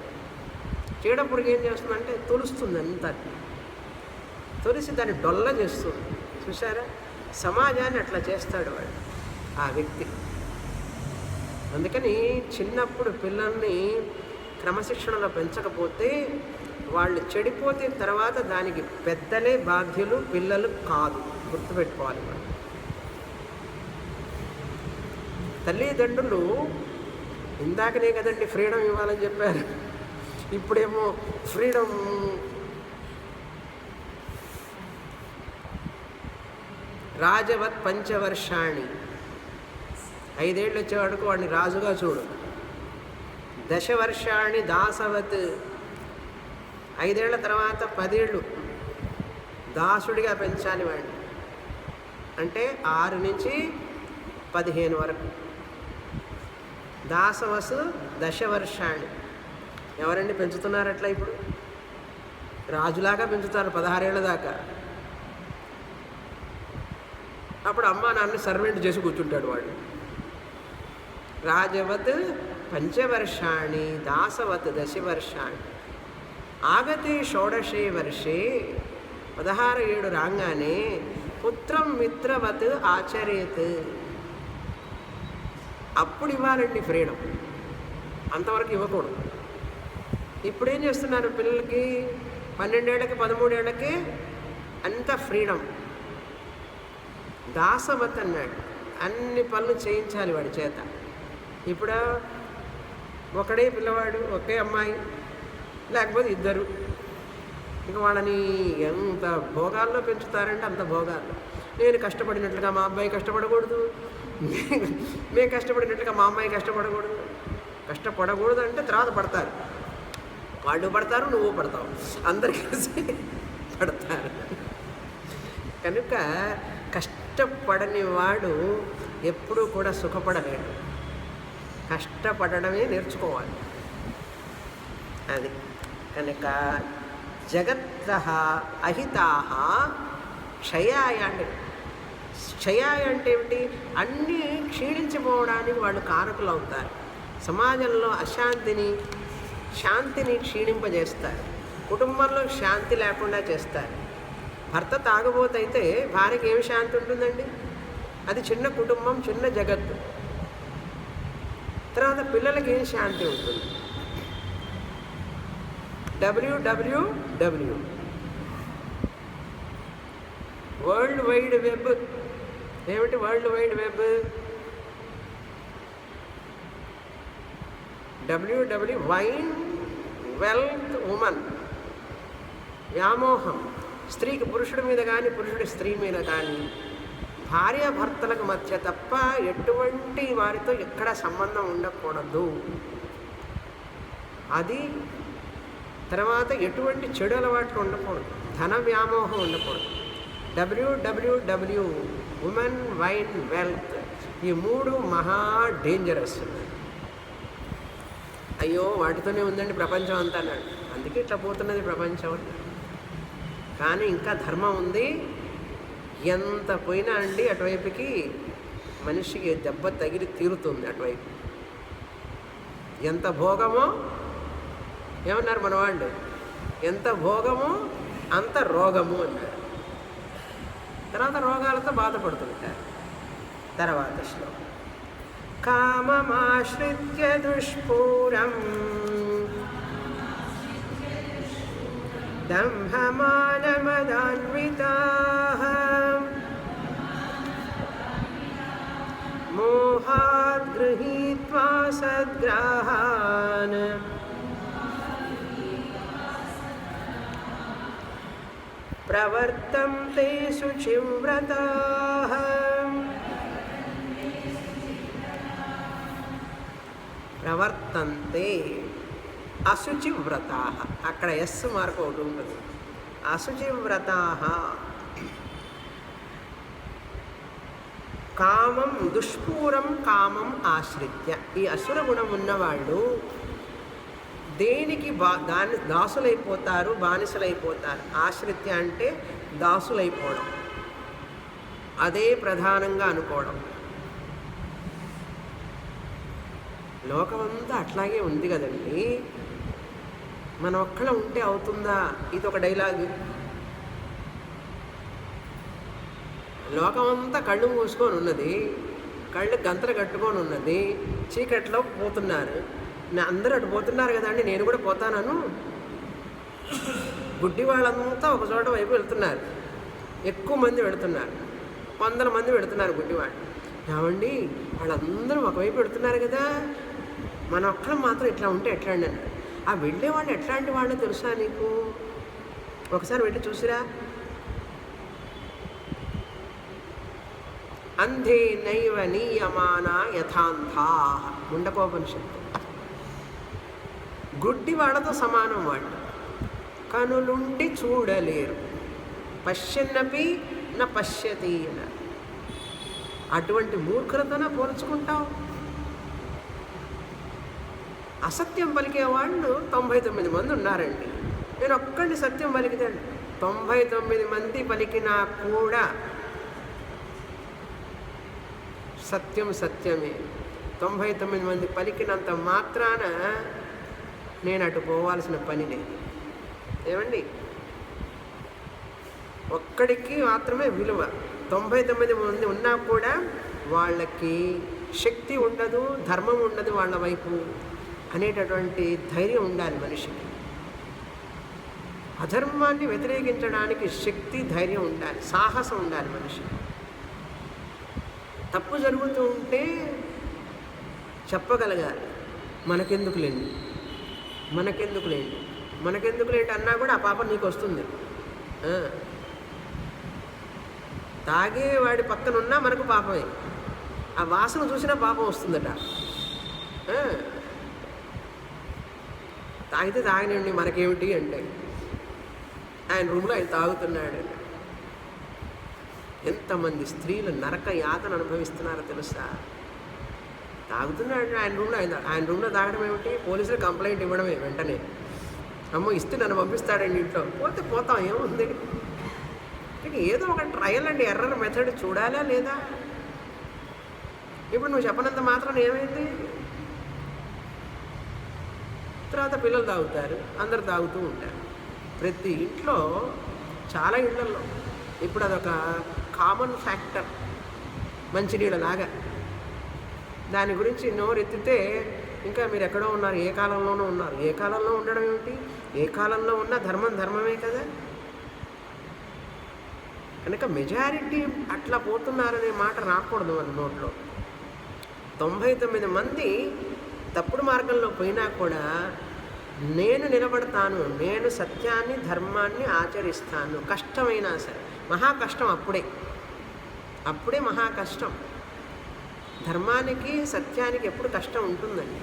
Speaker 1: చీడపురుగు ఏం చేస్తుందంటే తొలుస్తుంది అంతా, తొలిసి దాన్ని డొల్ల చేస్తుంది. చూసారా, సమాజాన్ని అట్లా చేస్తాడు వాడు, ఆ వ్యక్తి. అందుకని చిన్నప్పుడు పిల్లల్ని క్రమశిక్షణలో పెంచకపోతే వాళ్ళు చెడిపోతే తర్వాత దానికి పెద్దలే బాధ్యులు, పిల్లలు కాదు. గుర్తుపెట్టుకోవాలి మనం. తల్లిదండ్రులు ఇందాకనే కదండి ఫ్రీడమ్ ఇవ్వాలని చెప్పారు, ఇప్పుడేమో ఫ్రీడమ్ రాజవత్ పంచవర్షాణి. 5 ఏళ్ళు వచ్చేవాడుకు వాడిని రాజుగా చూడు. దశవర్షాణి దాసవత్. 5 ఏళ్ల తర్వాత 10 ఏళ్ళు దాసుడిగా పెంచాలి వాడిని. అంటే 6 నుంచి 15 వరకు. దాసవసు దశవర్షాణి. ఎవరండి పెంచుతున్నారు అట్లా? ఇప్పుడు రాజులాగా పెంచుతారు 16 ఏళ్ళ దాకా. అప్పుడు అమ్మా నాన్న సర్వెంట్ చేసి కూర్చుంటాడు వాడు. రాజవత్ పంచవర్షాణి దాసవత్ దశవర్షాణి. ఆగతే షోడశే వర్షే. 16 ఏడు రాగానే పుత్రం మిత్రవత్ ఆచరేత్. అప్పుడు ఇవ్వాలండి ఫ్రీడమ్, అంతవరకు ఇవ్వకూడదు. ఇప్పుడేం చేస్తున్నారు పిల్లలకి? 12 ఏళ్ళకి 13 ఏళ్ళకి అంత ఫ్రీడమ్. దాసవత్ అన్నాడు, అన్ని పనులు చేయించాలి వాడి చేత. ఇప్పుడు ఒకడే పిల్లవాడు, ఒకే అమ్మాయి, లేకపోతే 2. ఇక వాళ్ళని ఎంత భోగాల్లో పెంచుతారంటే అంత భోగాల్లో. నేను కష్టపడినట్లుగా మా అబ్బాయి కష్టపడకూడదు, మేము కష్టపడినట్లుగా మా అమ్మాయి కష్టపడకూడదు. కష్టపడకూడదు అంటే తర్వాత పడతారు, వాళ్ళు పడతారు, నువ్వు పడతావు, అందరు కలిసి పడతారు. కనుక కష్టపడని వాడు ఎప్పుడూ కూడా సుఖపడలేడు. కష్టపడడమే నేర్చుకోవాలి. అది కనుక జగత్తః అహితాః క్షయాయ అంటే, క్షయాయ అంటే ఏమిటి? అన్నీ క్షీణించిపోవడానికి వాళ్ళు కారకులు అవుతారు. సమాజంలో అశాంతిని, శాంతిని క్షీణింపజేస్తారు. కుటుంబంలో శాంతి లేకుండా చేస్తారు. భర్త తాగుబోతైతే భార్యకి ఏమి శాంతి ఉంటుందండి? అది చిన్న కుటుంబం, చిన్న జగత్తు. తర్వాత పిల్లలకి ఏం శాంతి ఉంటుంది? WWW world wide web. ఏమిటి world wide web? WW wine wealth woman. వ్యామోహం, స్త్రీకి పురుషుడి మీద కానీ పురుషుడి స్త్రీ మీద కానీ, భార్యాభర్తలకు మధ్య తప్ప ఎటువంటి వారితో ఎక్కడ సంబంధం ఉండకూడదు. అది తర్వాత ఎటువంటి చెడు అలవాట్లు ఉండకూడదు, ధన వ్యామోహం ఉండకూడదు. WWW women wine wealth. ఈ 3 మహా డేంజరస్. అయ్యో వాటితోనే ఉందండి ప్రపంచం అంతా అన్నాడు. అందుకే ఇట్లా పోతున్నది ప్రపంచం. కానీ ఇంకా ధర్మం ఉంది. ఎంత పోయినా అండి అటువైపుకి మనిషికి దెబ్బ తగిలి తీరుతుంది. అటువైపు ఎంత భోగమో, ఏమన్నారు మన వాళ్ళు, ఎంత భోగమో అంత రోగము అన్నారు. తర్వాత రోగాలతో బాధపడుతుంటారు. తర్వాత శ్లోకం. కామమాశ్రిత్య దుష్పూరం దంభమానమదాన్వితాః మోహాద్ గృహీత్వా సద్గ్రాహాన్ ప్రవర్తంతే శుచివ్రతాః. ప్రవర్తంతే అశుచివ్రతాః. అక్కడ ఎస్ మార్కు ఒకటి ఉంటుంది. అశుచివ్రతాః. కామం దుష్పూరం కామం ఆశ్రిత్య. ఈ అసుర గుణం ఉన్నవాళ్ళు దేనికి దాన్ని దాసులైపోతారు, బానిసలైపోతారు. ఆశ్రిత్య అంటే దాసులైపోవడం, అదే ప్రధానంగా అనుకోవడం. లోకమంతా అట్లాగే ఉంది కదండి. మనం ఒక్కళ్ళ ఉంటే అవుతుందా? ఇది ఒక డైలాగు. లోకమంతా కళ్ళు మూసుకొని ఉన్నది, కళ్ళు గంతలు కట్టుకొని ఉన్నది, చీకట్లో పోతున్నారు. అందరూ అటు పోతున్నారు కదండి, నేను కూడా పోతానను. గుడ్డి వాళ్ళంతా ఒక చోట వైపు వెళ్తున్నారు, ఎక్కువ మంది వెళుతున్నారు, 100 మంది వెళుతున్నారు గుడ్డివాళ్ళు. ఏమండి వాళ్ళందరూ ఒకవైపు వెళుతున్నారు కదా, మన ఒక్కళ్ళం మాత్రం ఇట్లా ఉంటే ఎట్లా అండి అన్నారు. ఆ వెళ్ళేవాళ్ళు ఎట్లాంటి వాళ్ళు తెలుసా నీకు? ఒకసారి వెళ్ళి చూసిరా. అంధే నైవ నీయమాన యథాంధా, ముండకోపనిషత్తు. గుడ్డి వాళ్ళతో సమానం వాళ్ళు, కనులుండి చూడలేరు, పశ్యన్నపి న పశ్యతి అన్నారు. అటువంటి మూర్ఖులతోనే పోల్చుకుంటావు. అసత్యం పలికే వాళ్ళు 99 మంది ఉన్నారండి. నేను ఒక్కడిని సత్యం పలికితాను. 99 మంది పలికినా కూడా సత్యం సత్యమే. 99 మంది పలికినంత మాత్రాన నేను అటు పోవాల్సిన పని లేదు. ఏమండి, ఒక్కడికి మాత్రమే విలువ. 99 మంది ఉన్నా కూడా వాళ్ళకి శక్తి ఉండదు, ధర్మం ఉండదు వాళ్ళ వైపు అనేటటువంటి ధైర్యం ఉండాలి మనిషికి. అధర్మాన్ని వ్యతిరేకించడానికి శక్తి, ధైర్యం ఉండాలి, సాహసం ఉండాలి మనిషికి. తప్పు జరుగుతూ ఉంటే చెప్పగలగాలి, మనకెందుకులేండి మనకెందుకులేండి మనకెందుకులేండి అన్నా కూడా ఆ పాపం నీకు వస్తుంది. తాగేవాడి పక్కన ఉన్నా మనకు పాపమే, ఆ వాసన చూసినా పాపం వస్తుందట. తాగితే తాగినండి మనకేమిటి అంటే, ఆయన రూమ్లో ఆయన తాగుతున్నాడు. ఎంతమంది స్త్రీలు నరక యాతన అనుభవిస్తున్నారో తెలుసా? తాగుతున్నాడు ఆయన రూమ్లో, ఆయన రూమ్లో తాగడం ఏమిటి? పోలీసులు కంప్లైంట్ ఇవ్వడమే వెంటనే. అమ్మో ఇస్తే నన్ను పంపిస్తాడండి ఇంట్లో. పోతే పోతాం, ఏముంది. ఇక ఏదో ఒక ట్రయల్ అండి ఎర్రర్ మెథడ్ చూడాలా లేదా? ఇప్పుడు నువ్వు చెప్పనంత మాత్రం ఏమైంది? తర్వాత పిల్లలు తాగుతారు, అందరు తాగుతూ ఉంటారు. ప్రతి ఇంట్లో, చాలా ఇళ్లలో ఇప్పుడు అదొక కామన్ ఫ్యాక్టర్, మంచినీళ్ళలాగా. దాని గురించి నోరెత్తితే ఇంకా మీరు ఎక్కడో ఉన్నారు, ఏ కాలంలోనూ ఉన్నారు. ఏ కాలంలో ఉండడం ఏమిటి? ఏ కాలంలో ఉన్నా ధర్మం ధర్మమే కదా. కనుక మెజారిటీ అట్లా పోతున్నారనే మాట రాకూడదు మన నోట్లో. 99 మంది తప్పుడు మార్గంలో పోయినా కూడా నేను నిలబడతాను, నేను సత్యాన్ని ధర్మాన్ని ఆచరిస్తాను. కష్టమైనా సరే, మహా కష్టం అప్పుడే మహా కష్టం. ధర్మానికి సత్యానికి ఎప్పుడు కష్టం ఉంటుందండి.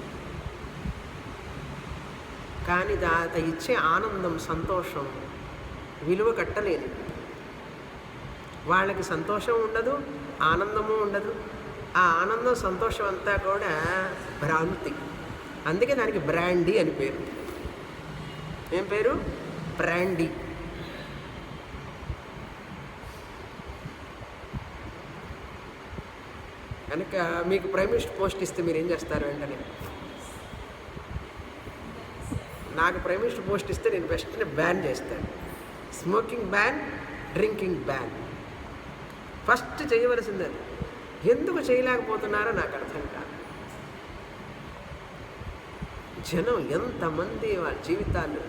Speaker 1: కానీ ఇచ్చే ఆనందం, సంతోషం విలువ కట్టలేదు. వాళ్ళకి సంతోషం ఉండదు, ఆనందము ఉండదు. ఆ ఆనందం, సంతోషం అంతా కూడా భ్రాంతి. అందుకే దానికి బ్రాండీ అని పేరు. ఏం పేరు? బ్రాండీ. కనుక మీకు ప్రైమ్ మినిస్టర్ పోస్ట్ ఇస్తే మీరు ఏం చేస్తారు? వెంటనే నాకు ప్రైమ్ మినిస్టర్ పోస్ట్ ఇస్తే నేను వెంటనే బ్యాన్ చేస్తాను. Smoking ban, drinking ban first చేయవలసింది. అది ఎందుకు చేయలేకపోతున్నారో నాకు అర్థం కాదు. జనం ఎంతమంది వాళ్ళ జీవితాలు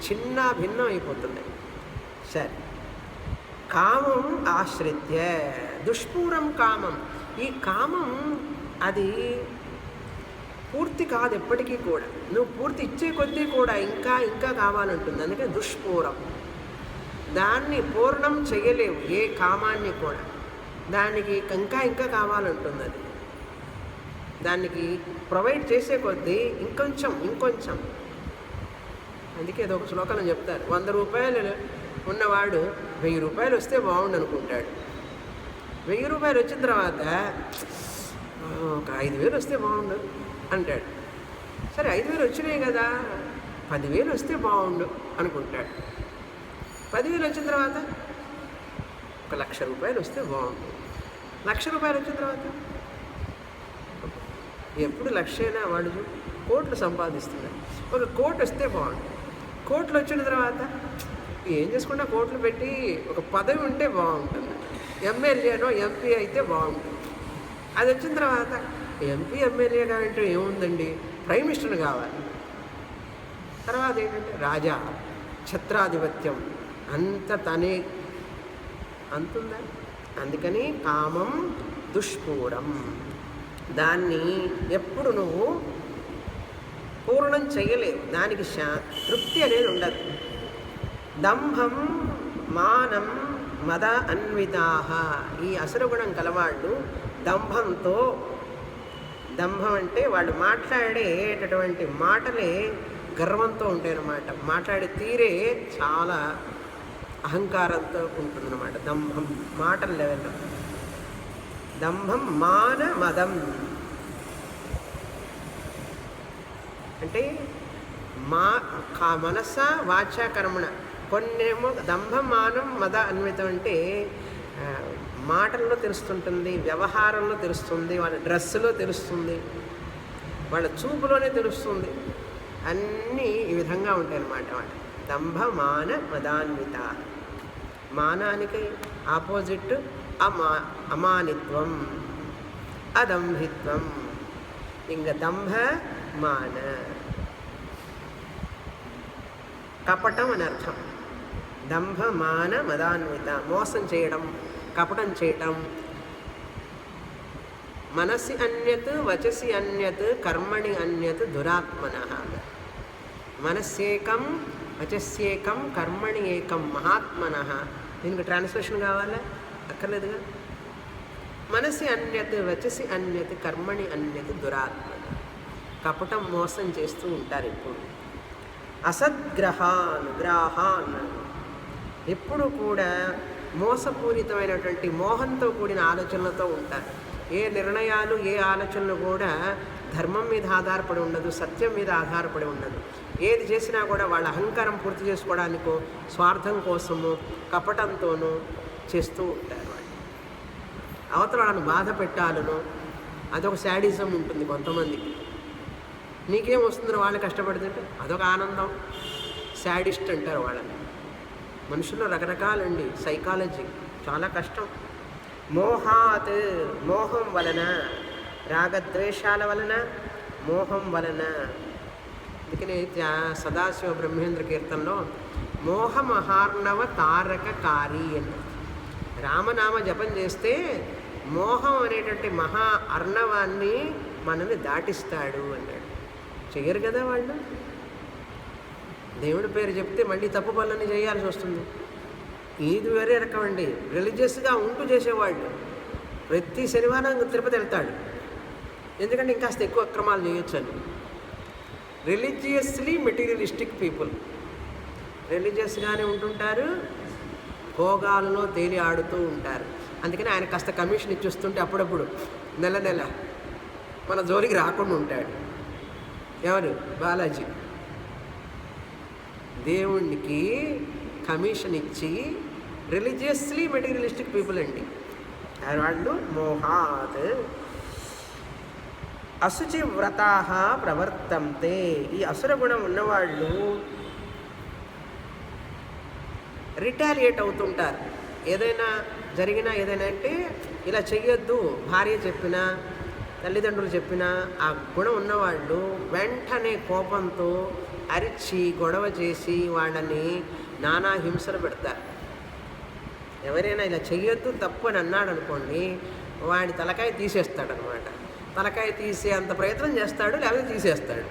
Speaker 1: చిన్న భిన్నం అయిపోతున్నాయి. సరే, కామం ఆశ్రిత్య దుష్పూరం కామం. ఈ కామం అది పూర్తి కాదు ఎప్పటికీ కూడా. నువ్వు పూర్తి ఇచ్చే కొద్దీ కూడా ఇంకా ఇంకా కావాలంటుంది. అందుకే దుష్పూరం. దాన్ని పూర్ణం చేయలేవు ఏ కామాన్ని కూడా. దానికి ఇంకా ఇంకా కావాలంటుంది. అది దానికి ప్రొవైడ్ చేసే కొద్దీ ఇంకొంచెం. అందుకే ఏదో ఒక శ్లోకంలో చెప్తారు, 100 రూపాయలు ఉన్నవాడు 1000 రూపాయలు వస్తే బాగుండు అనుకుంటాడు. 1000 రూపాయలు వచ్చిన తర్వాత ఒక 5000 వస్తే బాగుండు అంటాడు. సరే 5,000 వచ్చినాయి కదా, 10,000 వస్తే బాగుండు అనుకుంటాడు. 10,000 వచ్చిన తర్వాత 1,00,000 రూపాయలు వస్తే బాగుండు. 1,00,000 రూపాయలు వచ్చిన తర్వాత ఎప్పుడు లక్షైనా వాడు కోట్లు సంపాదిస్తున్నాడు. 1,00,00,000 వస్తే బాగుండు. కోట్లు వచ్చిన తర్వాత ఏం చేసుకుంటా కోట్లు పెట్టి ఒక పదవి ఉంటే బాగుంటుంది. ఎమ్మెల్యేనో ఎంపీ అయితే బాగుంటుంది. అది వచ్చిన తర్వాత ఎంపీ ఎమ్మెల్యే కావాలంటే ఏముందండి, ప్రైమ్ మినిస్టర్ కావాలి. తర్వాత ఏంటంటే రాజా, ఛత్రాధిపత్యం అంత తనే అంతుందా. అందుకని కామం దుష్పూరం, దాన్ని ఎప్పుడు నువ్వు పూర్ణం చేయలేవు, దానికి తృప్తి అనేది ఉండదు. దంభం మానం మద అన్వితాహ, ఈ అసురగుణం కలవాళ్ళు దంభంతో, దంభం అంటే వాళ్ళు మాట్లాడేటటువంటి మాటలే గర్వంతో ఉంటాయి అన్నమాట. మాట్లాడే తీరే చాలా అహంకారంతో ఉంటుందన్నమాట. దంభం మాటల లెవెల్లో. దంభం మాన మదం అంటే మనస వాచ కర్మణ. కొన్నేమో దంభం మానం మద అన్వితం అంటే మాటల్లో తెలుస్తుంటుంది, వ్యవహారంలో తెలుస్తుంది, వాళ్ళ డ్రెస్సులో తెలుస్తుంది, వాళ్ళ చూపులోనే తెలుస్తుంది. అన్నీ ఈ విధంగా ఉంటాయి అన్నమాట. దంభ మాన మదాన్విత. మానానికి ఆపోజిట్ అమానిత్వం, అదంభిత్వం. ఇంక దంభ మాన కపటం అని అర్థం. దంభ మాన మదాన్విత, మోసం చేయడం, కపటం చేయటం. మనసి అన్యత్ వచసి అన్యత్ కర్మణి అన్యత్ దురాత్మన. మనస్సేకం వచస్యేకం కర్మణి ఏకం మహాత్మన. దీనికి ట్రాన్స్లేషన్ కావాలా? అక్కర్లేదుగా. మనసి అన్యత్ వచసి అన్యత్ కర్మణి అన్యత్ దురాత్మన. కపటం మోసం చేస్తూ ఉంటారు ఎప్పుడు. అసద్గ్రహాన్ గ్రాహాన్, ఎప్పుడు కూడా మోసపూరితమైనటువంటి మోహంతో కూడిన ఆలోచనలతో ఉంటారు. ఏ నిర్ణయాలు ఏ ఆలోచనలు కూడా ధర్మం మీద ఆధారపడి ఉండదు, సత్యం మీద ఆధారపడి ఉండదు. ఏది చేసినా కూడా వాళ్ళ అహంకారం పూర్తి చేసుకోవడానికో స్వార్థం కోసము కపటంతోనూ చేస్తూ ఉంటారు. అవతల వాళ్ళను బాధ పెట్టాలనో అదొక శాడిజం ఉంటుంది కొంతమందికి. నీకేం వస్తుందో వాళ్ళు కష్టపడుతుంటే అదొక ఆనందం. శాడిస్ట్ అంటారు వాళ్ళని. మనుషుల్లో రకరకాలండి సైకాలజీ, చాలా కష్టం. మోహాత్, మోహం వలన, రాగద్వేషాల వలన, మోహం వలన. అందుకనే సదాశివ బ్రహ్మేంద్ర కీర్తనలో మోహమహార్ణవ తారకకారి అని, రామనామ జపం చేస్తే మోహం అనేటువంటి మహా అర్ణవాన్ని మనల్ని దాటిస్తాడు అన్నాడు. చెయ్యరు కదా వాళ్ళు. దేవుడి పేరు చెప్తే మళ్ళీ తప్పు పనులన్నీ చేయాల్సి వస్తుంది. ఇది వేరే రకం అండి. రిలీజియస్గా ఉంటూ చేసేవాళ్ళు ప్రతి శనివారం తిరుపతి వెళ్తాడు, ఎందుకంటే ఇంకాస్త ఎక్కువ అక్రమాలు చేయొచ్చు అని. రిలీజియస్లీ మెటీరియలిస్టిక్ పీపుల్ రిలీజియస్గానే ఉంటుంటారు, భోగాలలో తేలి ఆడుతూ ఉంటారు. అందుకని ఆయన కాస్త కమిషన్ ఇచ్చేస్తుంటే అప్పుడప్పుడు నెల నెల మన జోలికి రాకుండా ఉంటాడు. ఎవరు? బాలాజీ. దేవునికి కమిషన్ ఇచ్చి రిలీజియస్లీ మెటీరియలిస్టిక్ పీపుల్ అండి వాళ్ళు. మోహాత్ అశుచి వ్రతాః ప్రవర్తంతే. ఈ అసుర గుణం ఉన్నవాళ్ళు రిటాలియేట్ అవుతుంటారు. ఏదైనా జరిగినా ఏదైనా అంటే ఇలా చెయ్యొద్దు భార్య చెప్పినా తల్లిదండ్రులు చెప్పినా ఆ గుణం ఉన్నవాళ్ళు వెంటనే కోపంతో అరిచి గొడవ చేసి వాళ్ళని నానా హింసలు పెడతారు. ఎవరైనా ఇలా చెయ్యొద్దు తప్పు అని అన్నాడు అనుకోండి, వాడి తలకాయ తీసేస్తాడనమాట. తలకాయ తీసే అంత ప్రయత్నం చేస్తాడు, లేకపోతే తీసేస్తాడు.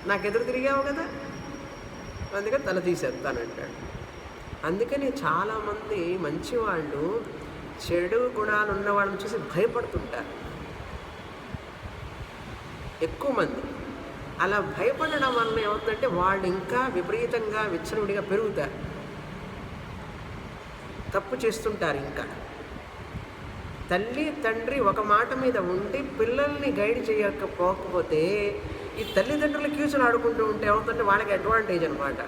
Speaker 1: నాకు ఎదురు తిరిగావు కదా, అందుకని తల తీసేస్తానంటాడు. అందుకని చాలామంది మంచివాళ్ళు చెడు గుణాలు ఉన్న వాళ్ళని చూసి భయపడుతుంటారు ఎక్కువ మంది. అలా భయపడడం వల్ల ఏమవుతుందంటే వాళ్ళు ఇంకా విపరీతంగా విచ్చలవిడిగా పెరుగుతారు, తప్పు చేస్తుంటారు. ఇంకా తల్లి తండ్రి ఒక మాట మీద ఉండి పిల్లల్ని గైడ్ చేయకపోతే ఈ తల్లిదండ్రులు క్యూచులు ఆడుకుంటూ ఉంటే ఏమవుతుందంటే వాళ్ళకి అడ్వాంటేజ్ అనమాట.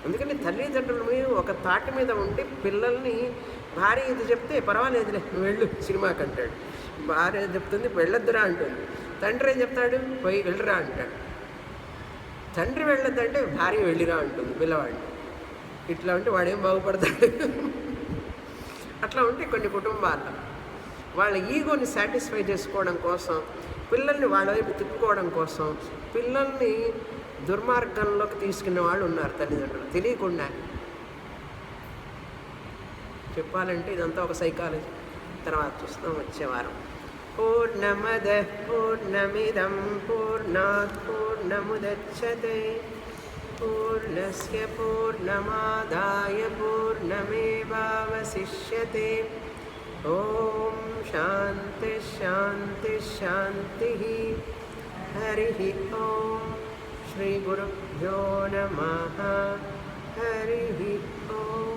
Speaker 1: అందుకని తల్లిదండ్రుల మీద ఒక తాటి మీద ఉండి పిల్లల్ని, భార్య ఇది చెప్తే పర్వాలేదులే నువ్వు వెళ్ళు సినిమాకి అంటాడు, భార్య చెప్తుంది వెళ్ళొద్దురా అంటుంది, తండ్రి ఏం చెప్తాడు పోయి వెళ్ళిరా అంటాడు. తండ్రి వెళ్ళొద్దంటే భార్య వెళ్ళిరా అంటుంది పిల్లవాడిని. ఇట్లా ఉంటే వాడేం బాగుపడతాడు. అట్లా ఉంటే కొన్ని కుటుంబాల్లో వాళ్ళ ఈగోని సాటిస్ఫై చేసుకోవడం కోసం, పిల్లల్ని వాళ్ళ వైపు తిప్పుకోవడం కోసం పిల్లల్ని దుర్మార్గంలోకి తీసుకునే వాళ్ళు ఉన్నారు తల్లిదండ్రులు తెలియకుండా. చెప్పాలంటే ఇదంతా ఒక సైకాలజీ. తర్వాత చూస్తాం వచ్చే వారం. పూర్ణమద పూర్ణమిదం పూర్ణాత్ పూర్ణముదచ్యతే పూర్ణస్య పూర్ణమాదాయ పూర్ణమేవావశిష్యతే. ఓం శాంతి శాంతి శాంతి. హరి ఓం. శ్రీ గురుభ్యో నమః. హరి ఓం.